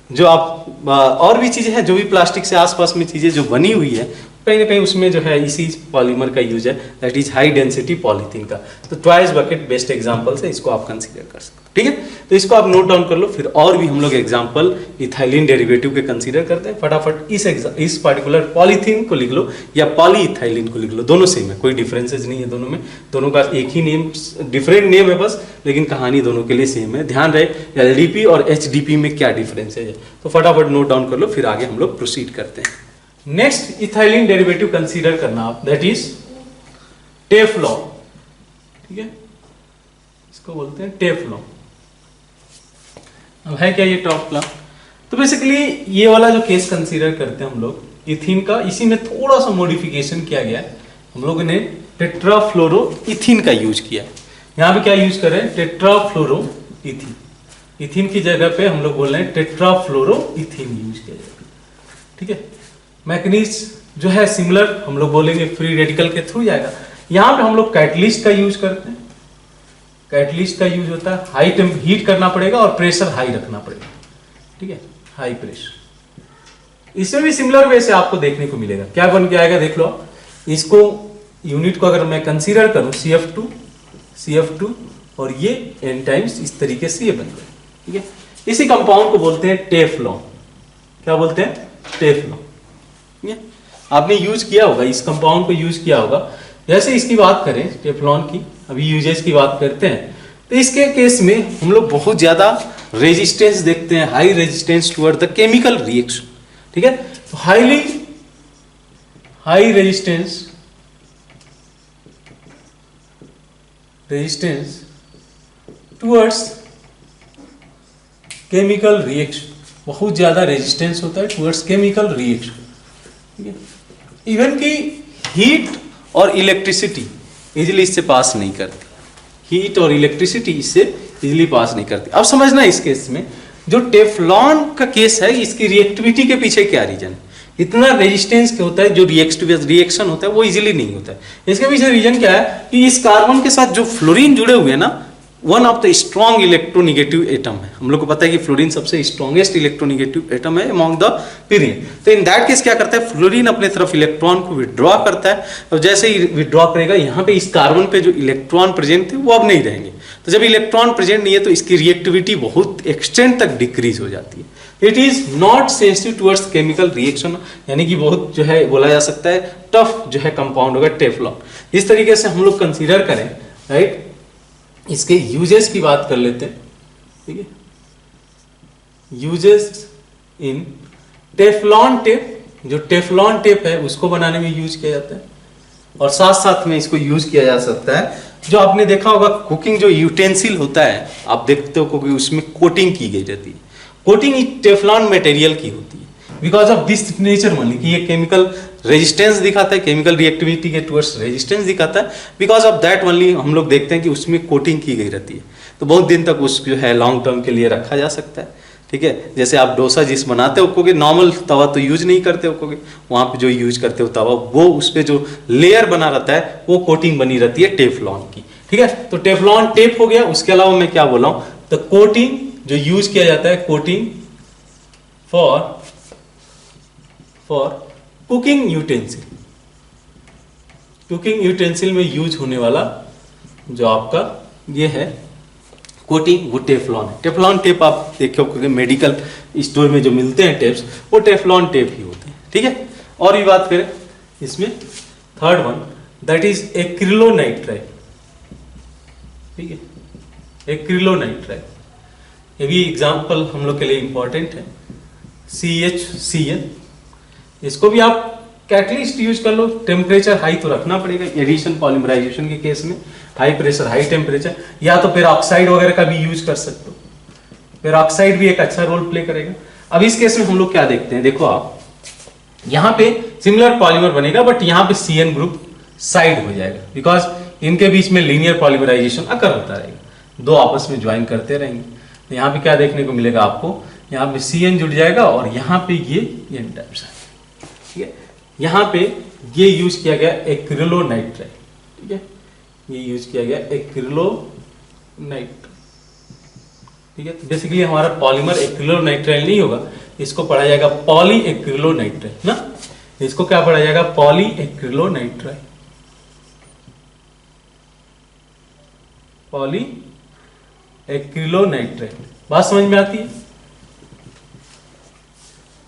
जो आप और भी चीजें हैं जो भी प्लास्टिक से आसपास में चीजें जो बनी हुई है, कहीं ना कहीं उसमें जो है इसी पॉलीमर का यूज है, that is high density polythene का। तो ट्वाइस बकेट बेस्ट एग्जांपल है, इसको आप कंसीडर कर सकते हो। ठीक है, तो इसको आप नोट डाउन कर लो, फिर और भी हम लोग एग्जांपल इथाइलिन डेरिवेटिव के कंसीडर करते हैं। फटाफट इस पर्टिकुलर पॉलीथीन को लिख लो या पॉली इथाइलिन को लिख लो, दोनों सेम है, कोई डिफरेंसेज नहीं है दोनों में, दोनों का एक ही नेम, डिफरेंट नेम है बस, लेकिन कहानी दोनों के लिए सेम है। ध्यान रहे एलडीपी और एचडीपी में क्या डिफरेंस है, तो फटाफट नोट डाउन कर लो, फिर आगे हम लोग प्रोसीड करते हैं। नेक्स्ट इथाइलिन डेरिवेटिव कंसीडर करना आप, दैट इज टेफ्लॉन। ठीक है, इसको बोलते हैं टेफ्लॉन। अब है क्या ये टेफ्लॉन, तो बेसिकली ये वाला जो केस कंसीडर करते हैं हम लोग इथीन का, इसी में थोड़ा सा मॉडिफिकेशन किया गया है। हम लोगों ने टेट्राफ्लोरोइथीन का यूज किया है। यहाँ पे क्या यूज कर रहे हैं, टेट्राफ्लोरोइथीन। इथीन की जगह पे हम लोग बोल रहे हैं टेट्राफ्लोरोइथीन यूज किया जाएगा। ठीक है, मैकेनिज्म जो है सिमिलर, हम लोग बोलेंगे फ्री रेडिकल के थ्रू जाएगा। यहाँ पे हम लोग कैटलिस्ट का यूज करते हैं। कैटलिस्ट का यूज होता है, हाई हीट करना पड़ेगा और प्रेशर हाई रखना पड़ेगा। ठीक है, हाई प्रेशर। इसमें भी सिमिलर वे से आपको देखने को मिलेगा। क्या बन के आएगा देख लो, इसको यूनिट को अगर मैं कंसीडर करूं CF2 और ये N टाइम्स, इस तरीके से ये बन जाए। ठीक है, इसी कंपाउंड को बोलते हैं टेफ्लॉन। क्या बोलते हैं, टेफ्लॉन। आपने यूज किया होगा, इस कंपाउंड को यूज किया होगा। जैसे इसकी बात करें टेफ्लॉन की, अभी यूजेस की बात करते हैं, तो इसके केस में हम लोग बहुत ज्यादा रेजिस्टेंस देखते हैं, high resistance toward the chemical reaction, ठीक है। तो high resistance towards chemical reaction, बहुत ज्यादा रेजिस्टेंस होता है टुवर्ड्स केमिकल रिएक्शन, ठीक है। इवन कि हीट और इलेक्ट्रिसिटी इजीली इससे पास नहीं करती, हीट और इलेक्ट्रिसिटी इससे इजीली पास नहीं करती। अब समझना इस केस में जो टेफ्लॉन का केस है, इसकी रिएक्टिविटी के पीछे क्या रीजन है। इतना रेजिस्टेंस क्या होता है, जो रिएक्शन होता है वो इजीली नहीं होता है। इसके पीछे रीजन क्या है कि इस कार्बन के साथ जो फ्लोरीन जुड़े हुए हैं ना, one of the strong electronegative atom है। हम लोग को पता है कि फ्लोरीन सबसे स्ट्रॉन्गेस्ट इलेक्ट्रोनिगेटिव एटम है अमॉन्ग द पीरियड। तो इन दैट केस क्या करता है, फ्लोरीन अपने तरफ इलेक्ट्रॉन को विड्रॉ करता है, और जैसे ही विड्रॉ करेगा यहाँ पे इस कार्बन पे जो इलेक्ट्रॉन प्रेजेंट थे वो अब नहीं रहेंगे। तो जब इलेक्ट्रॉन प्रेजेंट नहीं है तो इसकी रिएक्टिविटी बहुत एक्सटेंट तक डिक्रीज हो जाती है। It is not sensitive towards chemical reaction, यानी कि बहुत जो है बोला जा सकता है टफ जो है कंपाउंड होगा टेफ्लॉन। इस तरीके से हम लोग कंसीडर करें, राइट। इसके यूजेस की बात कर लेते हैं, ठीक है। यूजेस इन टेफ्लॉन टेप, जो टेफ्लॉन टेप है उसको बनाने में यूज किया जाता है, और साथ साथ में इसको यूज किया जा सकता है, जो आपने देखा होगा कुकिंग जो यूटेंसिल होता है, आप देखते हो क्योंकि उसमें कोटिंग की गई रहती है। कोटिंग टेफ्लॉन मटेरियल की होती है बिकॉज ऑफ दिस नेचर, मान ली कि ये केमिकल रेजिस्टेंस दिखाता है, केमिकल रिएक्टिविटी के टुवर्ड्स रेजिस्टेंस दिखाता है, बिकॉज ऑफ दैट ओनली हम लोग देखते हैं कि उसमें कोटिंग की गई रहती है। तो बहुत दिन तक उस जो है लॉन्ग टर्म के लिए रखा जा सकता है, ठीक है। जैसे आप डोसा जिस बनाते हो कि नॉर्मल तवा तो यूज नहीं करते हो, वहाँ पे जो यूज करते हो तवा, वो उस पर जो लेयर बना रहता है वो कोटिंग बनी रहती है टेफ्लॉन की, ठीक है। तो टेफ्लॉन टेप हो गया। उसके अलावा मैं क्या बोला हूँ, तो कोटिंग जो यूज किया जाता है, coating for cooking utensil, cooking utensil में यूज होने वाला जो आपका ये है कोटिंग, वो टेफ्लॉन है। टेफ्लॉन टेप आप देखो क्योंकि मेडिकल स्टोर में जो मिलते हैं टेप्स, वो टेफ्लॉन टेप ही होते हैं, ठीक है। और भी बात करें इसमें, third one that is acrylonitrile, ठीक है, एक्रिलोनाइट्राइल। ये भी एग्जाम्पल हम लोग के लिए इंपॉर्टेंट है, CHCl। इसको भी आप कैटलिस्ट यूज कर लो, टेम्परेचर हाई तो रखना पड़ेगा एडिशन पॉलीमराइजेशन के केस में, हाई प्रेशर हाई टेम्परेचर, या तो पेरोक्साइड वगैरह का भी यूज कर सकते हो। पेरोक्साइड भी एक अच्छा रोल प्ले करेगा। अब इस केस में हम लोग क्या देखते हैं, देखो आप यहाँ पे सिमिलर पॉलीमर बनेगा, बट यहाँ पे CN ग्रुप साइड हो जाएगा, बिकॉज इनके बीच में लीनियर पॉलीमराइजेशन अकर होता रहेगा, दो आपस में ज्वाइन करते रहेंगे। तो यहाँ पे क्या देखने को मिलेगा आपको, यहाँ पे CN जुड़ जाएगा और यहाँ पे ये N टाइप्स है, ठीक है। यहाँ पे ये यूज किया गया एक्रिलोनाइट्राइल, ठीक है, ये यूज किया गया एक्रिलोनाइट्राइल, ठीक है। तो बेसिकली हमारा पॉलीमर एक्रिलोनाइट्राइल नहीं होगा, इसको पढ़ा जाएगा पॉली एक्रिलोनाइट्राइल ना, इसको क्या पढ़ा जाएगा, पॉली एक्रिलोनाइट्राइल, पॉली एक्रिलोनाइट्राइल। बात समझ में आती है,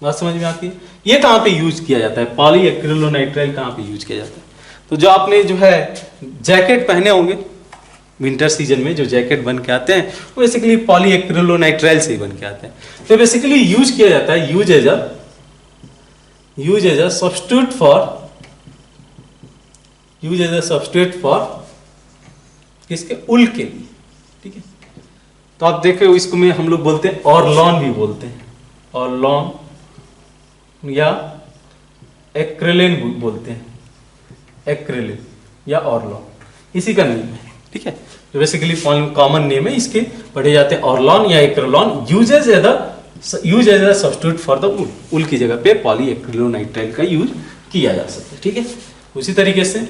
बात समझ में आती है। ये कहाँ पे यूज किया जाता है, पॉली एक्रिलोनाइट्राइल कहाँ पे यूज किया जाता है। तो जो आपने जो है जैकेट पहने होंगे विंटर सीजन में, जो जैकेट बन के आते हैं वो बेसिकली पॉली एक्रिलोनाइट्राइल से ही बन के आते हैं। तो बेसिकली यूज किया जाता है, use as a substitute for किसके, उल के लिए, ठीक है। तो आप देखो इसको में हम लोग बोलते हैं ऑरलॉन भी बोलते हैं, ऑरलॉन या एक्रिलिन बोलते हैं, एक्रिलिन या ऑरलॉन, इसी का नेम है, ठीक है। तो बेसिकली कॉमन नेम है, इसके पढ़े जाते हैं ऑरलॉन या Acrilan. Use as a substitute for the wool की जगह पे पॉली एक्रिलोनाइट्राइल का यूज किया जा सकता है, ठीक है। उसी तरीके से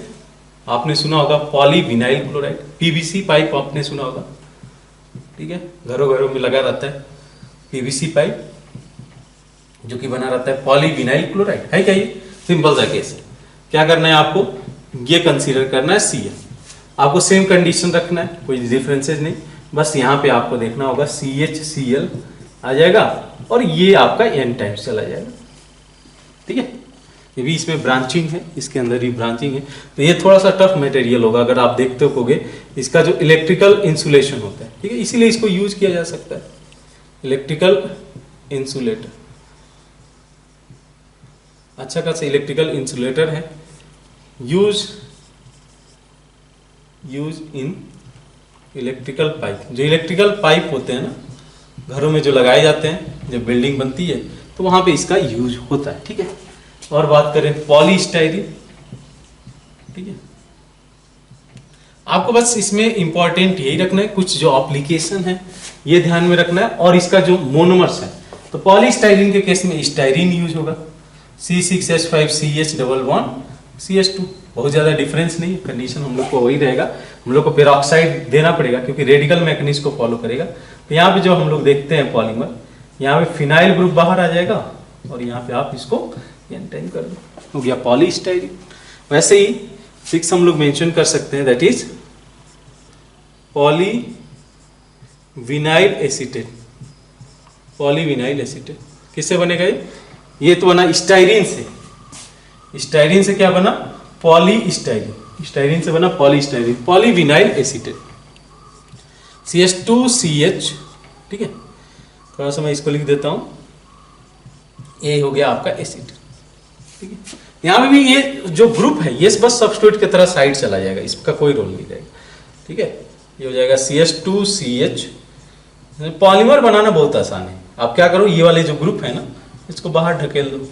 आपने सुना होगा पॉलीविनाइल क्लोराइड, PVC पाइप आपने सुना होगा, ठीक है, घरों घरों में लगा रहता है PVC पाइप जो कि बना रहता है पॉलीविनाइल क्लोराइड, है क्या। ये सिंपल सा केस है। क्या करना है आपको, ये कंसीडर करना है Cl, आपको सेम कंडीशन रखना है, कोई डिफरेंसेस नहीं, बस यहाँ पे आपको देखना होगा CHCl आ जाएगा और ये आपका N टाइम्स चला जाएगा, ठीक है। ये भी इसमें ब्रांचिंग है, इसके अंदर ही ब्रांचिंग है। तो ये थोड़ा सा टफ मटेरियल होगा, अगर आप देखते होगे इसका जो इलेक्ट्रिकल इंसुलेशन होता है, ठीक है, इसीलिए इसको यूज किया जा सकता है, इलेक्ट्रिकल इंसुलेटर, अच्छा खासा इलेक्ट्रिकल इंसुलेटर है, यूज इन इलेक्ट्रिकल पाइप। जो इलेक्ट्रिकल पाइप होते हैं ना घरों में जो लगाए जाते हैं, जब बिल्डिंग बनती है तो वहां पे इसका यूज होता है, ठीक है। और बात करें पॉलीस्टाइरीन, ठीक है। आपको बस इसमें इंपॉर्टेंट यही रखना है, कुछ जो एप्लीकेशन है ये ध्यान में रखना है, और इसका जो मोनोमर्स है, तो पॉलीस्टाइरीन के केस में स्टाइरीन यूज होगा, C6H5CH डबल बॉन्ड CH2, बहुत ज्यादा डिफरेंस नहीं है, कंडीशन हम लोग को वही रहेगा। हम लोग को पेरोक्साइड देना पड़ेगा क्योंकि रेडिकल मैकेनिज्म को फॉलो करेगा। तो यहाँ पे जो हम लोग देखते हैं पॉलीमर, यहाँ पे फिनाइल ग्रुप बाहर आ जाएगा और यहाँ पे आप इसको एन टाइम कर दो, हो गया पॉलीस्टाइरीन। वैसे ही 6 हम लोग मेंशन कर सकते हैं, that is polyvinyl acetate. Polyvinyl acetate किससे बनेगा ये तो बना स्टाइरीन से। स्टाइरीन से क्या बना? पॉलीस्टाइरीन। स्टाइरीन से बना पॉलीस्टाइरीन, पॉलीविनाइल एसीटेट, CH2CH, ठीक है। थोड़ा सा मैं इसको लिख देता हूं, ये हो गया आपका एसिड, ठीक है। यहाँ पे भी ये जो ग्रुप है ये बस सब्स्टिट्यूट की तरह साइड चला जाएगा, इसका कोई रोल नहीं रहेगा, ठीक है। ये हो जाएगा CH2CH। पॉलीमर बनाना बहुत आसान है, आप क्या करो, ये वाले जो ग्रुप है ना इसको बाहर ढकेल दो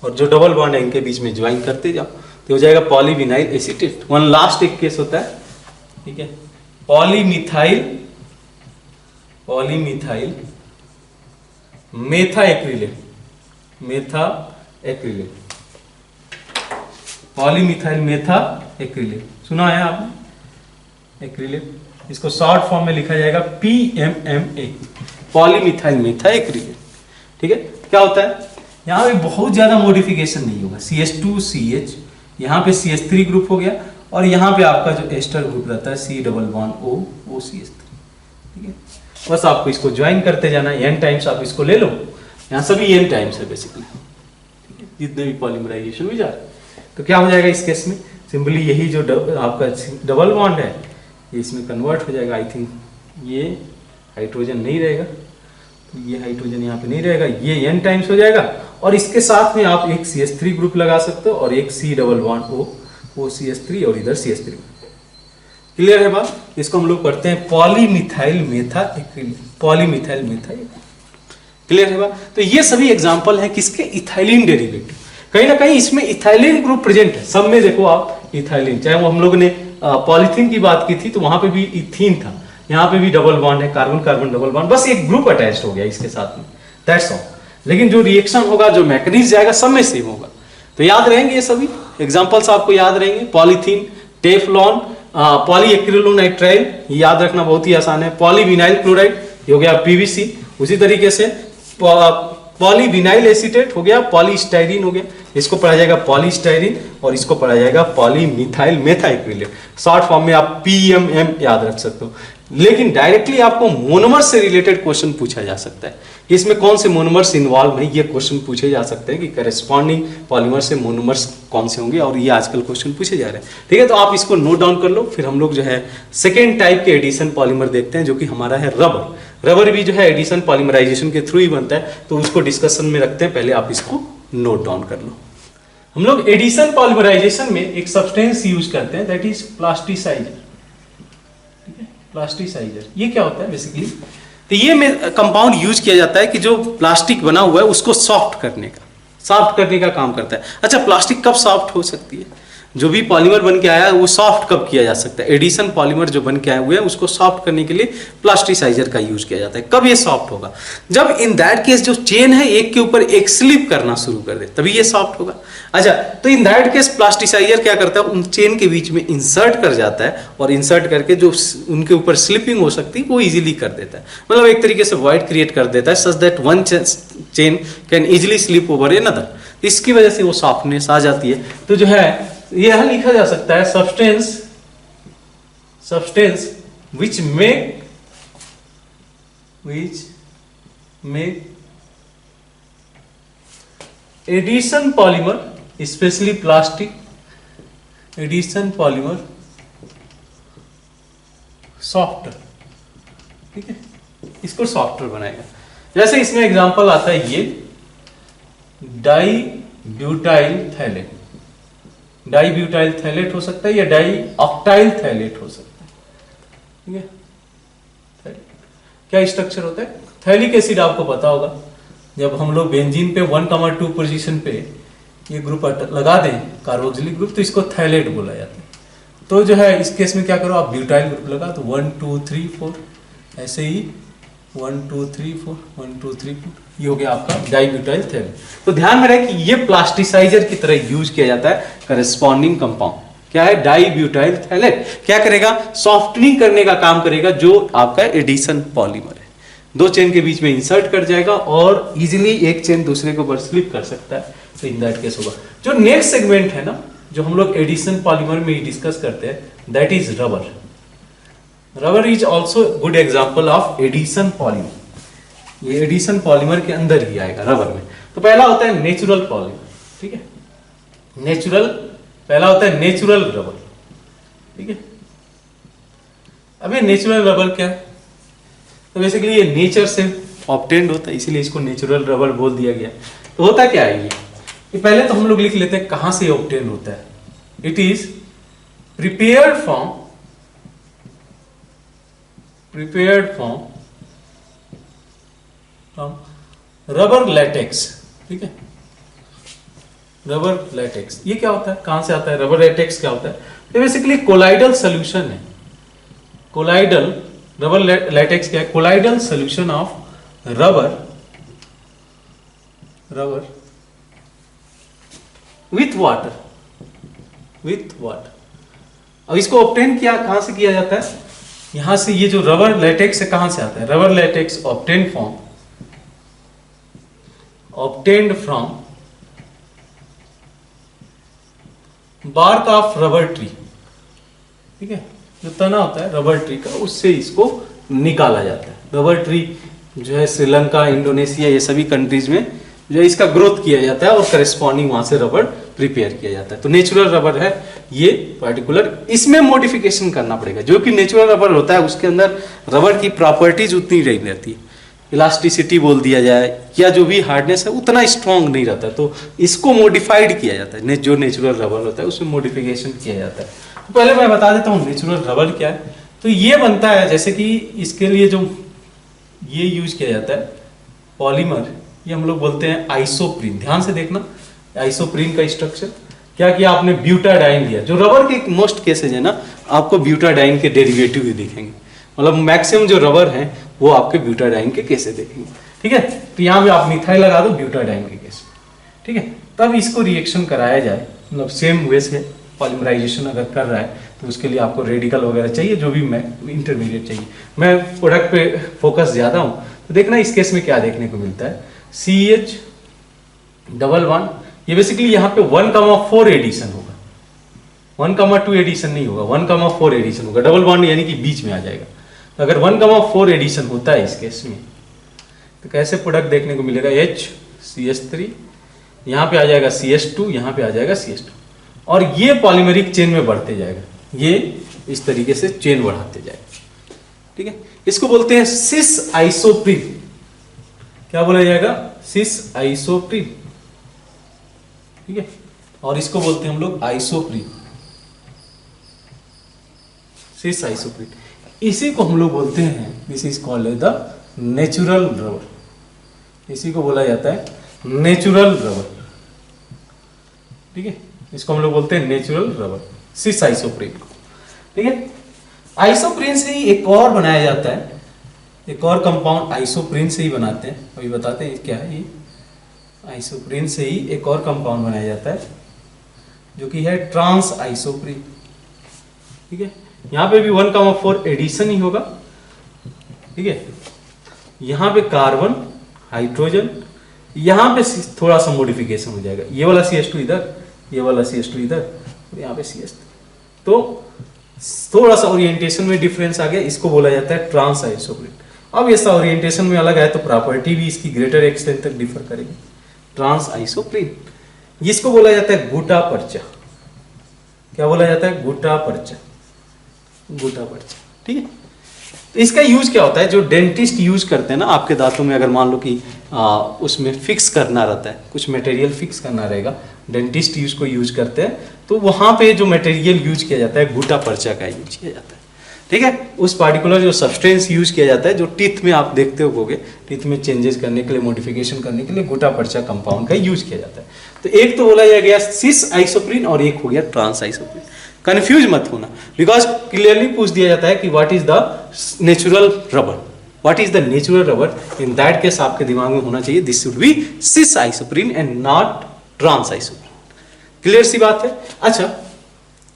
और जो डबल बॉन्ड है इनके बीच में ज्वाइन करते जाओ, तो हो जाएगा पॉलीविनाइल एसीटेट। वन लास्ट एक केस होता है, ठीक है, पॉलीमिथाइल मेथा एक्रिलेट। पॉलीमिथाइल मेथा एक्रिलेट, सुना है आपने? एक्रिलेट, इसको शॉर्ट फॉर्म में लिखा जाएगा PMMA, पॉलीमिथाइल मेथा एक्रिलेट, ठीक है। क्या होता है, यहाँ पे बहुत ज्यादा मॉडिफिकेशन नहीं होगा, CH2CH, यहाँ पे CH3 ग्रुप हो गया, और यहाँ पे आपका जो एस्टर ग्रुप रहता है C double bond O CH3, ठीक है। बस आपको इसको ज्वाइन करते जाना, n टाइम्स आप इसको ले लो, यहाँ सभी n टाइम्स है बेसिकली, ठीक है, जितने भी पॉलीमराइजेशन में जा रहा है। तो क्या हो जाएगा इस केस में, सिंपली यही जो आपका डबल बॉन्ड है ये इसमें कन्वर्ट हो जाएगा। आई थिंक ये हाइड्रोजन नहीं रहेगा, तो ये हाइड्रोजन यहाँ पे नहीं रहेगा, ये n टाइम्स हो जाएगा, और इसके साथ में आप एक CH3 ग्रुप लगा सकते हो और एक C double bond O CH3 और इधर CH3। क्लियर है बात? इसको हम लोग करते हैं पॉलीमिथाइल मेथा एक्रिलेट, पॉलीमिथाइल मेथा एक्रिलेट। क्लियर है बात? तो ये सभी एग्जांपल है किसके? Ethylene derivative. कहीं ना कहीं इसमें इथाइलिन ग्रुप प्रेजेंट है, सब में देखो आप इथाइलिन, चाहे वो हम लोग ने पॉलीथीन की बात की थी तो वहां पे भी इथीन था, यहाँ पे भी डबल बॉन्ड है, कार्बन कार्बन डबल बॉन्ड, बस एक ग्रुप अटैच्ड हो गया इसके साथ में, दैट्स ऑल। लेकिन जो रिएक्शन होगा, जो मैकेनिज्म जाएगा, सब में सेम होगा। तो याद रहेंगे ये सभी एग्जांपल्स, आपको याद रहेंगे, पॉलीथीन, टेफ्लॉन, पॉलीएक्रिलोनाइट्राइल, याद रखना बहुत ही आसान है, पॉलीविनाइल क्लोराइड, ये हो गया PVC, उसी तरीके से पॉलीविनाइल एसीटेट हो गया, पॉलीस्टाइरीन हो गया, इसको पढ़ा जाएगा पॉलीस्टाइरीन, और इसको पढ़ा जाएगा पॉलीमिथाइल मेथा एक्रिलेट। शॉर्ट फॉर्म में आप PMM याद रख सकते हो। लेकिन डायरेक्टली आपको मोनोमर से रिलेटेड क्वेश्चन पूछा जा सकता है, इसमें कौन से मोनोमर्स इन्वॉल्व है, ये क्वेश्चन पूछे जा सकते हैं कि करेस्पॉन्डिंग पॉलीमर से मोनोमर्स कौन से होंगे, और ये आजकल क्वेश्चन पूछे जा रहे हैं, ठीक है। तो आप इसको नोट डाउन कर लो, फिर हम लोग जो है सेकेंड टाइप के एडिशन पॉलीमर देखते हैं, जो कि हमारा है रबर। रबर भी जो है एडिशन पॉलीमराइजेशन के थ्रू ही बनता है, तो उसको डिस्कशन में रखते हैं, पहले आप इसको नोट डाउन कर लो। हम लोग एडिशन पॉलीमराइजेशन में एक सब्सटेंस यूज करते हैं, दैट इज प्लास्टिसाइजर, ठीक है। प्लास्टिसाइजर ये क्या होता है बेसिकली? तो ये में कंपाउंड यूज किया जाता है कि जो प्लास्टिक बना हुआ है उसको सॉफ्ट करने का काम करता है। अच्छा, प्लास्टिक कब सॉफ्ट हो सकती है? जो भी पॉलीमर बन के आया है वो सॉफ्ट कब किया जा सकता है? एडिशन पॉलीमर जो बन के आए हुए हैं उसको सॉफ्ट करने के लिए प्लास्टिसाइजर का यूज किया जाता है। कब ये सॉफ्ट होगा? जब इन दैट केस जो चेन है एक के ऊपर एक स्लिप करना शुरू कर दे, तभी ये सॉफ्ट होगा। अच्छा, तो इन दैट केस प्लास्टिसाइजर क्या करता है, उन चेन के बीच में इंसर्ट कर जाता है, और इंसर्ट करके जो उनके ऊपर स्लिपिंग हो सकती है वो इजीली कर देता है, मतलब एक तरीके से वॉइड क्रिएट कर देता है, such that one chain can easily slip over another. इसकी वजह से वो सॉफ्टनेस आ जाती है। तो जो है यह लिखा जा सकता है substance which make addition polymer, especially plastic addition polymer softer, ठीक है, इसको सॉफ्टर बनाएगा। जैसे इसमें एग्जांपल आता है ये di butyl phthalate, di butyl phthalate हो सकता है या डाई ऑक्टाइल थैलेट हो सकता है, ठीक है। क्या स्ट्रक्चर होता है? थैलिक एसिड आपको पता होगा, जब हम लोग बेंजीन पे 1,2 पोजीशन पे ये ग्रुप लगा दें कार्बोक्सिलिक ग्रुप तो इसको थैलेट बोला जाता है। तो जो है इस केस में क्या करो आप ब्यूटाइल ग्रुप लगा तो 1 2 3 4 ऐसे ही 1 2 3 4 1 2 3 4 ये हो गया आपका डाइब्यूटाइल थैलेट। तो ध्यान में रहे कि ये प्लास्टिसाइजर की तरह यूज किया जाता है करस्पॉन्डिंग कंपाउंड। क्या है? डाइब्यूटाइल थैलेट। क्या करेगा? सॉफ्टनिंग करने का काम करेगा जो आपका एडिशन पॉलीमर है, दो चेन के बीच में इंसर्ट कर जाएगा और इजीली एक चेन दूसरे को ऊपर स्लिप कर सकता है। तो इन दैट केस होगा। जो नेक्स्ट सेगमेंट है ना, जो हम लोग एडिशन पॉलीमर में डिस्कस करते हैं, that is rubber. Rubber is also good example of addition polymer. ये एडिशन पॉलीमर के अंदर ही आएगा रबर में। तो पहला होता है नेचुरल पॉलीमर, ठीक है। नेचुरल, पहला होता है नेचुरल रबर, ठीक है। अब ये नेचुरल रबर क्या है? तो बेसिकली ये नेचर से ऑब्टेन्ड होता है, इसीलिए इसको नेचुरल रबर बोल दिया गया। तो होता क्या है ये पहले तो हम लोग लिख लेते हैं कहां से ऑब्टेन होता है। It is prepared from rubber latex, ठीक है। रबर लैटेक्स ये क्या होता है, कहां से आता है? रबर लैटेक्स क्या होता है? ये बेसिकली कोलाइडल सोल्यूशन है। कोलाइडल, रबर लैटेक्स क्या है? Colloidal solution of rubber with water, अब इसको ऑब्टेन किया कहां से किया जाता है? यहां से। ये जो रबर लैटेक्स है कहां से आता है? Rubber latex obtained from bark of rubber tree, ठीक है। जो तना होता है रबर ट्री का, उससे इसको निकाला जाता है। रबर ट्री जो है श्रीलंका, इंडोनेशिया, ये सभी कंट्रीज में जो इसका ग्रोथ किया जाता है और करस्पॉन्डिंग वहां से रबर प्रिपेयर किया जाता है। तो नेचुरल रबर है ये पर्टिकुलर। इसमें मॉडिफिकेशन करना पड़ेगा। जो कि नेचुरल रबर होता है उसके अंदर रबर की प्रॉपर्टीज उतनी नहीं रहती, इलास्टिसिटी बोल दिया जाए या जो भी हार्डनेस है उतना स्ट्रांग नहीं रहता। तो इसको मॉडिफाइड किया जाता है। जो नेचुरल रबर होता है उसमें मॉडिफिकेशन किया जाता है। तो पहले मैं बता देता हूँ नेचुरल रबर क्या है। तो ये बनता है, जैसे कि इसके लिए जो ये यूज किया जाता है पॉलीमर, ये हम लोग बोलते हैं आइसोप्रीन। ध्यान से देखना आइसोप्रीन का स्ट्रक्चर। क्या किया आपने? ब्यूटाडाइन लिया। जो रबर के मोस्ट केसेज है ना, आपको ब्यूटाडाइन के डेरिवेटिव ही दिखेंगे। मतलब मैक्सिमम जो रबर हैं वो आपके ब्यूटाडाइन के केसेज देखेंगे, ठीक है। तो यहाँ पे आप मिथाइल लगा दो ब्यूटाडाइन के केस में, ठीक है। तब इसको रिएक्शन कराया जाए, मतलब सेम वे से पॉलीमराइजेशन अगर कर रहा है तो उसके लिए आपको रेडिकल वगैरह चाहिए, जो भी इंटरमीडिएट चाहिए। मैं प्रोडक्ट पे फोकस ज्यादा हूँ। तो देखना इस केस में क्या देखने को मिलता है। CH11, ये बेसिकली यहाँ पे 1,4 एडिशन होगा, 1,2 एडिशन नहीं होगा, 1,4 एडिशन होगा। डबल बॉन्ड यानी कि बीच में आ जाएगा। तो अगर 1,4 एडिशन होता है इस केस में तो कैसे प्रोडक्ट देखने को मिलेगा? HCH3, यहाँ पे आ जाएगा CH2, यहाँ पे आ जाएगा CH2, और ये पॉलीमेरिक चेन में बढ़ते जाएगा। ये इस तरीके से चेन बढ़ाते जाएगा, ठीक है। इसको बोलते हैं सिस आइसोप्रीन। क्या बोला जाएगा? सिस आइसोप्रीन, ठीक है। और इसको बोलते हैं हम लोग आइसोप्रीन, सिस आइसोप्रीन। इसी को हम लोग बोलते हैं, this is called the natural rubber. इसी को बोला जाता है नेचुरल रबर, ठीक है। इसको हम लोग बोलते हैं नेचुरल रबर, सिस आइसोप्रीन को, ठीक है। आइसोप्रीन से ही एक और बनाया जाता है, एक और कंपाउंड आइसोप्रीन से ही बनाते हैं। अभी बताते हैं क्या है ये। आइसोप्रीन से ही एक और कंपाउंड बनाया जाता है जो कि है ट्रांस आइसोप्रीन, ठीक है। यहाँ पे भी 1,4 एडिशन ही होगा, ठीक है। यहाँ पे कार्बन, हाइड्रोजन, यहाँ पे थोड़ा सा मॉडिफिकेशन हो जाएगा। ये वाला CH2 इधर, ये वाला CH2 इधर, और यहाँ पे CH3। तो थोड़ा सा ओरिएंटेशन में डिफरेंस आ गया। इसको बोला जाता है ट्रांस आइसोप्रीन। अब ऐसा ओरिएंटेशन में अलग है तो प्रॉपर्टी भी इसकी ग्रेटर एक्सटेंट तक डिफर करेगी। ट्रांस आइसोप्रीन, जिसको बोला जाता है गुटा पर्चा। क्या बोला जाता है? गुटा पर्चा, गुटा पर्चा, ठीक है। तो इसका यूज क्या होता है, जो डेंटिस्ट यूज करते हैं ना आपके दांतों में, अगर मान लो कि उसमें फिक्स करना रहता है, कुछ मटेरियल फिक्स करना रहेगा, डेंटिस्ट यूज को यूज करते हैं, तो वहां पे जो मटेरियल यूज किया जाता है गूटा पर्चा का यूज किया जाता है। ठीक है, उस पार्टिकुलर जो सब्सटेंस यूज किया जाता है, जो टीथ में आप देखते होगे, टीथ में चेंजेस करने के लिए, मॉडिफिकेशन करने के लिए गूटा पर्चा कंपाउंड का यूज किया जाता है। तो एक तो बोला गया सिस आइसोप्रीन और एक हो गया ट्रांस आइसोप्रीन। कंफ्यूज मत होना, बिकॉज क्लियरली पूछ दिया जाता है कि what is the natural rubber, what is the natural rubber. In that case आपके दिमाग में होना चाहिए this should be cis isoprene and not trans isoprene. Clear सी बात है। अच्छा,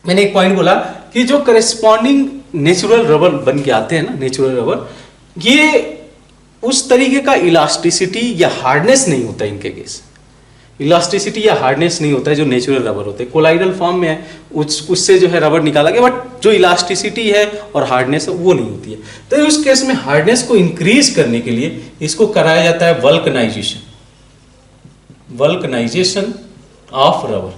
मैंने एक पॉइंट बोला कि जो करेस्पॉन्डिंग नेचुरल रबर बन के आते हैं ना, नेचुरल रबर, ये उस तरीके का इलास्टिसिटी या हार्डनेस नहीं होता इनके केस, इलास्टिसिटी या हार्डनेस नहीं होता है जो नेचुरल रबर होते हैं। कोलाइडल फॉर्म में है, उससे जो है रबर निकाला गया, बट जो इलास्टिसिटी है और हार्डनेस है वो नहीं होती है। तो उस केस में हार्डनेस को इंक्रीज करने के लिए इसको कराया जाता है वल्कनाइजेशन, वल्कनाइजेशन ऑफ रबर।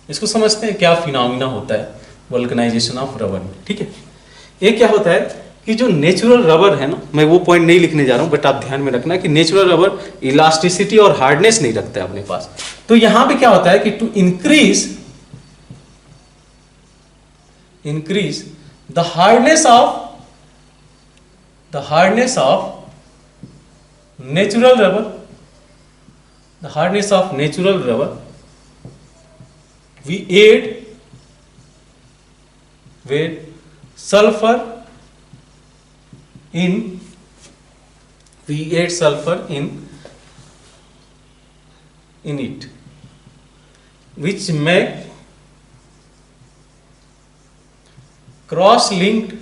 इसको समझते हैं क्या फिनोमिना होता है वल्कनाइजेशन ऑफ रबर में। ठीक है, ये क्या होता है कि जो नेचुरल रबर है ना, मैं वो पॉइंट नहीं लिखने जा रहा हूं, बट आप ध्यान में रखना कि नेचुरल रबर इलास्टिसिटी और हार्डनेस नहीं रखता है अपने पास। तो यहां पे क्या होता है कि to increase the hardness of natural rubber, we add sulfur in it, which make cross-linked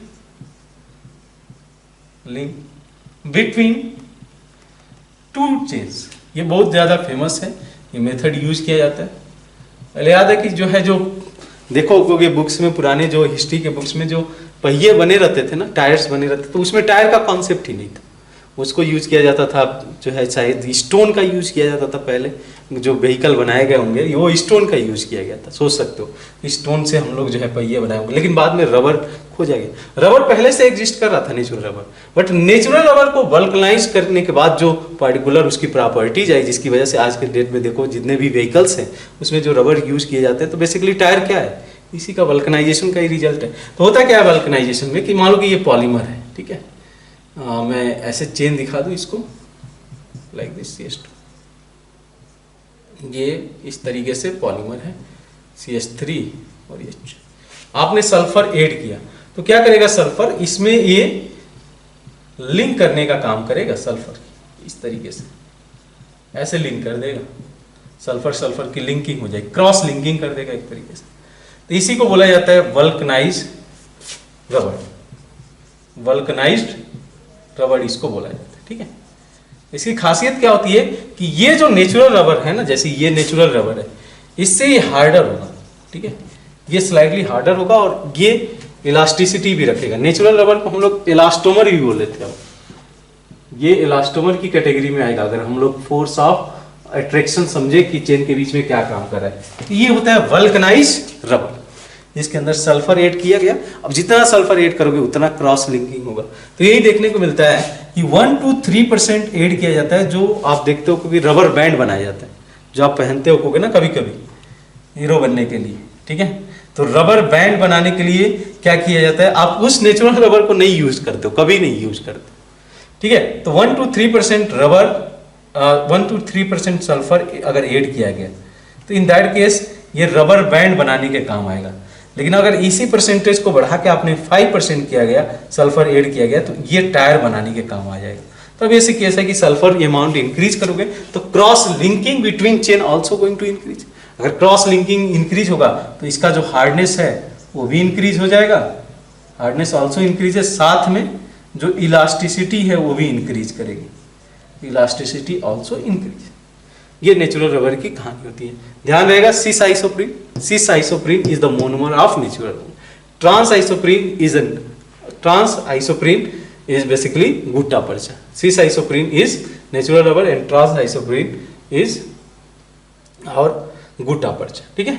link between two chains। ये बहुत ज़्यादा फेमस है, ये मेथड यूज किया जाता है। पहले याद है कि जो है, जो देखो क्योंकि बुक्स में, पुराने जो हिस्ट्री के बुक्स में जो पहिए बने रहते थे ना, टायर्स बने रहते, तो उसमें टायर का कॉन्सेप्ट ही नहीं था, उसको यूज किया जाता था जो है, शायद स्टोन का यूज किया जाता था। पहले जो व्हीकल बनाए गए होंगे वो स्टोन का यूज किया गया था, सोच सकते हो स्टोन से हम लोग जो है पहिए बनाए होंगे, लेकिन बाद में रबर खोजा गया। रबर पहले से एग्जिस्ट कर रहा था natural rubber, but natural rubber को वल्कनाइज करने के बाद जो पार्टिकुलर उसकी प्रॉपर्टीज आई, जिसकी वजह से आज के डेट में देखो जितने भी व्हीकल्स हैं उसमें जो रबर यूज किए जाते हैं, तो बेसिकली टायर क्या है, इसी का वल्कनाइजेशन का ही रिजल्ट है। तो होता क्या है वल्कनाइजेशन में कि मान लो कि ये पॉलीमर है, ठीक है, मैं ऐसे चेन दिखा दूं इसको, लाइक दिस CH2, ये इस तरीके से पॉलीमर है CH3 और ये आपने सल्फर ऐड किया, तो क्या करेगा सल्फर, इसमें ये लिंक करने का काम करेगा। सल्फर इस तरीके से ऐसे लिंक कर देगा, सल्फर सल्फर की लिंकिंग हो जाएगी, क्रॉस लिंकिंग कर देगा एक तरीके से। तो इसी को बोला जाता है वल्कनाइज्ड रबर, वल्कनाइज्ड रबर इसको बोला जाता है। ठीक है, इसकी खासियत क्या होती है कि ये जो नेचुरल रबर है ना, जैसे ये नेचुरल रबर है, इससे ये हार्डर होगा। ठीक है, ये स्लाइटली हार्डर होगा और ये इलास्टिसिटी भी रखेगा। नेचुरल रबर को हम लोग इलास्टोमर भी बोल लेते हैं, ये इलास्टोमर की कैटेगरी में आएगा अगर हम लोग फोर्स ऑफ अट्रैक्शन समझे कि चेन के बीच में क्या काम कर रहा है। तो ये होता है वल्कनाइज्ड रबर, जिसके अंदर सल्फर ऐड किया गया। अब जितना सल्फर ऐड करोगे उतना क्रॉस लिंकिंग होगा। तो यही देखने को मिलता है कि 1 to 3% ऐड किया जाता है, जो आप देखते हो कि रबर बैंड बनाया जाता है, जो आप पहनते हो ना कभी कभी हीरो बनने के लिए। ठीक है, तो रबर बैंड बनाने के लिए क्या किया जाता है, आप उस नेचुरल रबर को नहीं यूज करते हो, कभी नहीं यूज करते। ठीक है, तो 1 to 3% रबर, 1 to 3% सल्फर अगर ऐड किया गया तो इन दैट केस ये रबर बैंड बनाने के काम आएगा। लेकिन अगर इसी परसेंटेज को बढ़ा के आपने 5% किया गया, सल्फर ऐड किया गया, तो ये टायर बनाने के काम आ जाएगा। तो अब ऐसे केस है कि सल्फर अमाउंट इंक्रीज करोगे तो cross linking between chain also going to increase. अगर क्रॉस लिंकिंग इंक्रीज होगा तो इसका जो हार्डनेस है वो भी इंक्रीज हो जाएगा, हार्डनेस आल्सो इंक्रीजेस, साथ में जो इलास्टिसिटी है वो भी इंक्रीज करेगी, इलास्टिसिटी आल्सो इंक्रीज। ये नेचुरल रबर की कहानी होती है। ध्यान रहेगा cis isoprene is the monomer of natural rubber. Trans isoprene is basically gutta percha. Cis isoprene is natural rubber and trans isoprene is और गुट्टा पर्चा। ठीक है,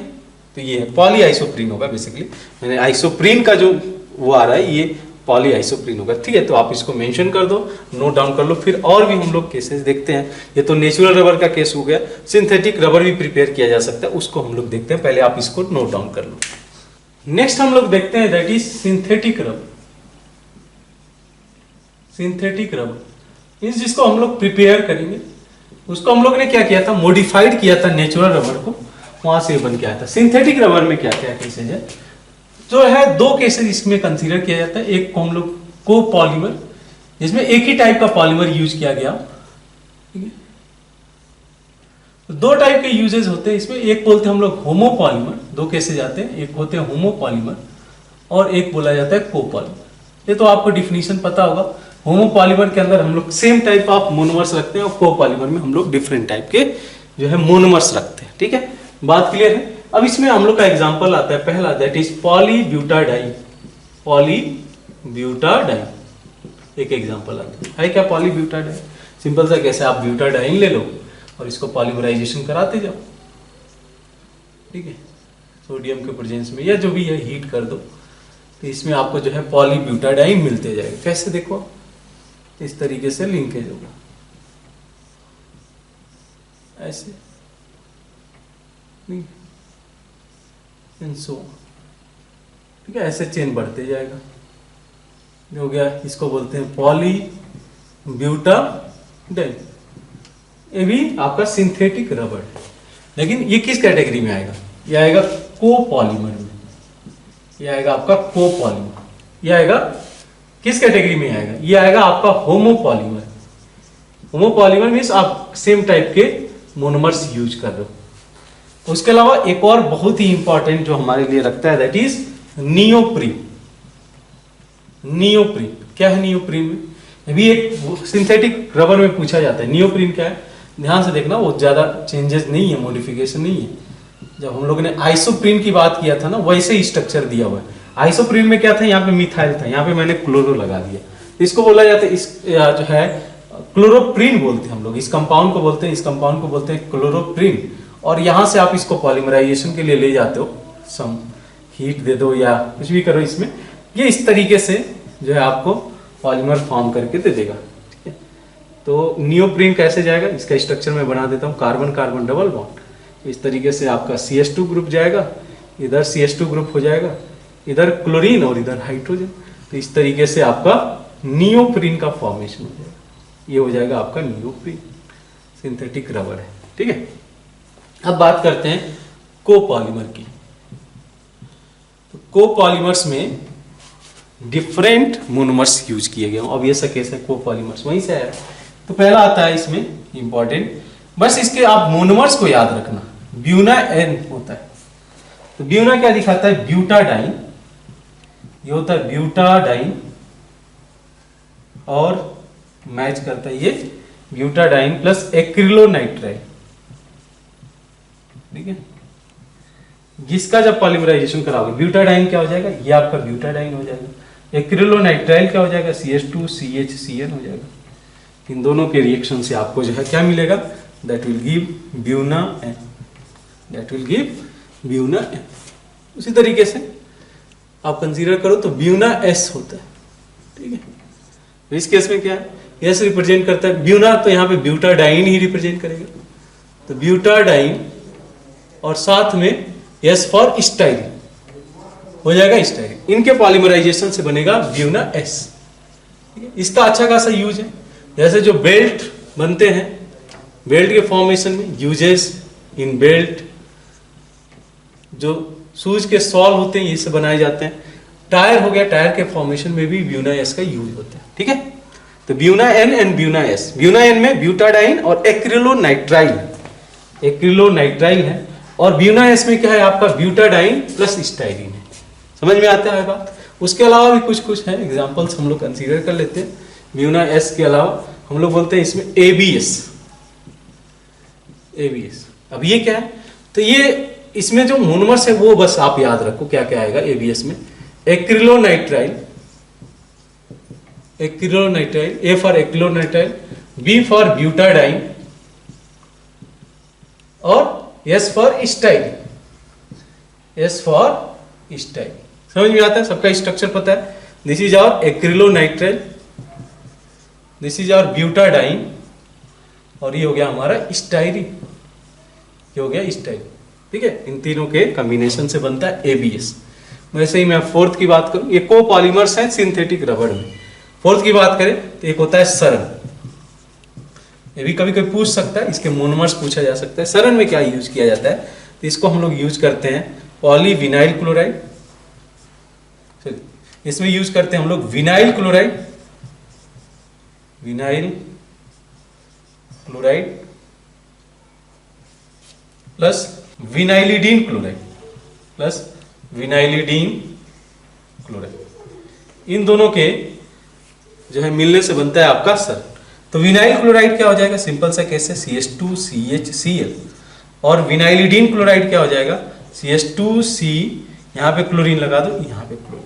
तो ये पॉली आइसोप्रीन होगा बेसिकली। मैंने आइसोप्रीन का जो वो आ रहा है, ये पॉली आइसोप्रीन होगा। ठीक है, तो आप इसको मेंशन कर दो, नोट डाउन कर लो। फिर और भी हम लोग केसेस देखते हैं। ये तो नेचुरल रबर का केस हो गया, सिंथेटिक रबर भी प्रिपेयर किया जा सकता है, उसको हम लोग देखते हैं। पहले आप इसको नोट डाउन कर लो। नेक्स्ट हम लोग देखते हैं that is synthetic rubber. Synthetic rubber इस जिसको हम लोग प्रिपेयर करेंगे, उसको हम लोग ने क्या किया था, मॉडिफाइड किया था नेचुरल रबर को, वहां से बन के आया था। सिंथेटिक रबर में क्या क्या केसेज है, जो है दो केसेस इसमें कंसीडर किया जाता है। एक को हम लोग को पॉलीमर, जिसमें एक ही टाइप का पॉलीमर यूज किया गया। ठीक है, तो दो टाइप के यूजेस होते हैं इसमें। एक बोलते हैं हम लोग होमोपॉलीमर, दो केसेज आते हैं, एक होते हैं होमोपॉलीमर और एक बोला जाता है कोपॉलीमर। ये तो आपको डिफिनीशन पता होगा। होमोपॉलीमर के अंदर हम लोग सेम टाइप ऑफ मोनोमर्स रखते हैं और कोपॉलीमर में हम लोग डिफरेंट टाइप के जो है मोनोमर्स रखते हैं। ठीक है, बात क्लियर है। अब इसमें हम लोग का एग्जांपल आता है पहला, दैट इज पॉलीब्यूटाडाइन। पॉलीब्यूटाडाइन एक एग्जांपल आता है क्या, पॉलीब्यूटाडाइन सिंपल सा कैसे, आप ब्यूटाडाइन ले लो और इसको पॉलीमराइजेशन कराते जाओ। ठीक है, सोडियम के प्रेजेंस में या जो भी है हीट कर दो, तो इसमें आपको जो है पॉलीब्यूटाडाइन मिलते जाएगा। कैसे देखो, इस तरीके से लिंकेज होगा ऐसे, ठीक है, ऐसे चेन बढ़ते जाएगा। जो हो गया, इसको बोलते हैं पॉलीब्यूटाडाइन। ये भी आपका सिंथेटिक रबर है, लेकिन ये किस कैटेगरी में आएगा, ये आएगा कोपॉलीमर में। ये आएगा आपका कोपॉलीमर। ये आएगा किस कैटेगरी में आएगा, ये आएगा आपका होमोपॉलीमर। होमोपॉलीमर मीन्स आप सेम टाइप के मोनोमर्स यूज कर रहे हो। उसके अलावा एक और बहुत ही इंपॉर्टेंट जो हमारे लिए रखता है, दैट इज नियोप्रीन। नियोप्रीन क्या है, नियोप्रीन में अभी एक सिंथेटिक रबर में पूछा जाता है। नियोप्रीन क्या है, ध्यान से देखना, वो ज्यादा चेंजेस नहीं है, मॉडिफिकेशन नहीं है। जब हम लोग ने आइसोप्रीन की बात किया था ना, वैसे ही स्ट्रक्चर दिया हुआ है। आइसोप्रीन में क्या था, यहाँ पे मिथाइल था, यहाँ पे मैंने क्लोरो लगा दिया। इसको बोला जाता है, इस जो है क्लोरोप्रीन बोलते हैं हम लोग, इस कंपाउंड को बोलते हैं, इस कंपाउंड को बोलते हैं क्लोरोप्रीन। और यहाँ से आप इसको पॉलीमराइजेशन के लिए ले जाते हो, सम हीट दे दो या कुछ भी करो इसमें, ये इस तरीके से जो है आपको पॉलीमर फॉर्म करके दे देगा। ठीक है, तो नियोप्रीन कैसे जाएगा, इसका स्ट्रक्चर मैं बना देता हूँ, कार्बन कार्बन डबल बॉन्ड। इस तरीके से आपका CH2 ग्रुप जाएगा, इधर CH2 ग्रुप हो जाएगा, इधर क्लोरीन और इधर हाइड्रोजन। तो इस तरीके से आपका नियोप्रीन का फॉर्मेशन हो जाएगा। ये हो जाएगा आपका नियोप्रीन, सिंथेटिक रबर है। ठीक है, अब बात करते हैं कोपॉलीमर की। तो कोपॉलीमर्स में डिफरेंट मोनोमर्स यूज किए गए। अब ये केस है कोपॉलीमर्स, वहीं से आया। तो पहला आता है इसमें इंपॉर्टेंट, बस इसके आप मोनोमर्स को याद रखना, ब्यूना एन होता है। तो ब्यूना क्या दिखाता है, ब्यूटाडाइन। ये होता है ब्यूटाडाइन और मैच करता है ये ब्यूटाडाइन प्लस एक्रिलोनाइट्राइल। ठीक है, जिसका जब पॉलीमराइजेशन कराओगे, ब्यूटाडाइन क्या हो जाएगा, ये आपका ब्यूटाडाइन हो जाएगा। एक्रिलोनाइट्राइल क्या हो जाएगा, CH2 CHCN हो जाएगा। इन दोनों के रिएक्शन से आपको जो है क्या मिलेगा, that will give Buna N. That will give Buna N. उसी तरीके से आप कंसीडर करो तो ब्यूना एस होता है। ठीक है, तो इस केस में क्या है, एस रिप्रेजेंट करता है ब्यूना, तो यहाँ पे ब्यूटाडाइन ही रिप्रेजेंट करेगा। तो ब्यूटाडाइन और साथ में एस फॉर स्टाइरिन हो जाएगा, स्टाइरिन। इनके पॉलीमराइजेशन से बनेगा ब्यूना एस। इसका अच्छा खासा यूज है, जैसे जो बेल्ट बनते हैं, बेल्ट के फॉर्मेशन में यूजेस इन बेल्ट, जो शूज के सॉल होते हैं ये से बनाए जाते हैं। टायर हो गया, टायर के फॉर्मेशन में भी ब्यूना एस का यूज होता है। ठीक है, तो Buna N and Buna S. Buna N में ब्यूटाडाइन और एक्रिलोनाइट्राइल, एक्रिलोनाइट्राइल है, और ब्यूना एस में क्या है आपका, ब्यूटाडाइन प्लस स्टाइरिन है। समझ में आता है बात। उसके अलावा भी कुछ कुछ है, एग्जांपल्स हम लोग कंसीडर कर लेते हैं। ब्यूना एस के अलावा हम लोग बोलते हैं इसमें ABS। ABS, अब ये क्या है, तो ये इसमें जो मोनोमर्स है वो बस आप याद रखो क्या क्या आएगा ABS में। Acrylonitrile, acrylonitrile, A for acrylonitrile, B for butadiene और S for styrene. S for styrene. समझ में आता है, सबका स्ट्रक्चर पता है। This is our acrylonitrile, this is our butadiene, और ये हो गया हमारा स्टाइरीन, ये हो गया स्टाइरीन। ठीक है, इन तीनों के कॉम्बिनेशन से बनता है एबीएस। वैसे ही मैं फोर्थ की बात करूं, ये कोपॉलीमर्स हैं सिंथेटिक रबड़ में। फोर्थ की बात करें तो एक होता है सरन, ये भी कभी कभी पूछ सकता है, इसके मोनोमर्स पूछा जा सकता है। सरन में क्या यूज किया जाता है, तो इसको हम लोग यूज करते हैं पॉलीविनाइल क्लोराइड, इसमें यूज करते हैं हम लोग vinyl chloride, vinyl chloride plus vinylidene chloride, plus vinylidene chloride. इन दोनों के जो है मिलने से बनता है आपका सर। तो विनाइल क्लोराइड क्या हो जाएगा, सिंपल सा कैसे CH2CHCl, और विनाइलिडीन क्लोराइड क्या हो जाएगा CH2C, यहाँ पे क्लोरीन लगा दो, यहाँ पे क्लोरीन,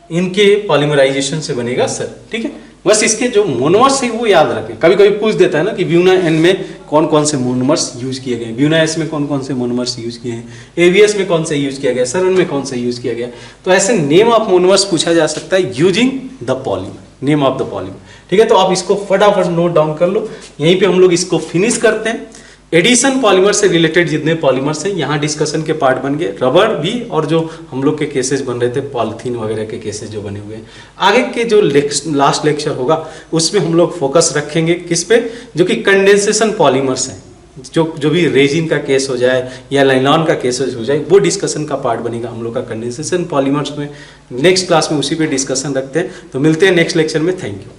इनके पॉलीमराइजेशन से बनेगा सर। ठीक है, बस इसके जो मोनोमर्स है वो याद रखें। कभी कभी पूछ देता है ना कि ब्यूना एन में कौन कौन से मोनोमर्स यूज किए गए, ब्यूना एस में कौन कौन से मोनोमर्स यूज किए हैं, एवीएस में कौन से यूज किया गया, सरन में कौन सा यूज किया गया। तो ऐसे नेम ऑफ मोनोमर्स पूछा जा सकता है using the polymer, name of the polymer. ठीक है, तो आप इसको फटाफट नोट डाउन कर लो। यहीं पे हम लोग इसको फिनिश करते हैं। एडिशन पॉलीमर से रिलेटेड जितने पॉलीमर्स हैं यहाँ डिस्कशन के पार्ट बन गए, रबड़ भी, और जो हम लोग के केसेस बन रहे थे पॉलिथीन वगैरह के केसेस जो बने हुए हैं। आगे के जो लास्ट लेक्चर होगा उसमें हम लोग फोकस रखेंगे किस पे, जो कि कंडेंसेशन पॉलीमर्स हैं, जो भी रेजिन का केस हो जाए या लाइलॉन का केस हो जाए, वो डिस्कशन का पार्ट बनेगा हम लोग का कंडेंसेशन पॉलीमर्स में। नेक्स्ट क्लास में उसी पे डिस्कशन रखते हैं। तो मिलते हैं नेक्स्ट लेक्चर में। Thank you.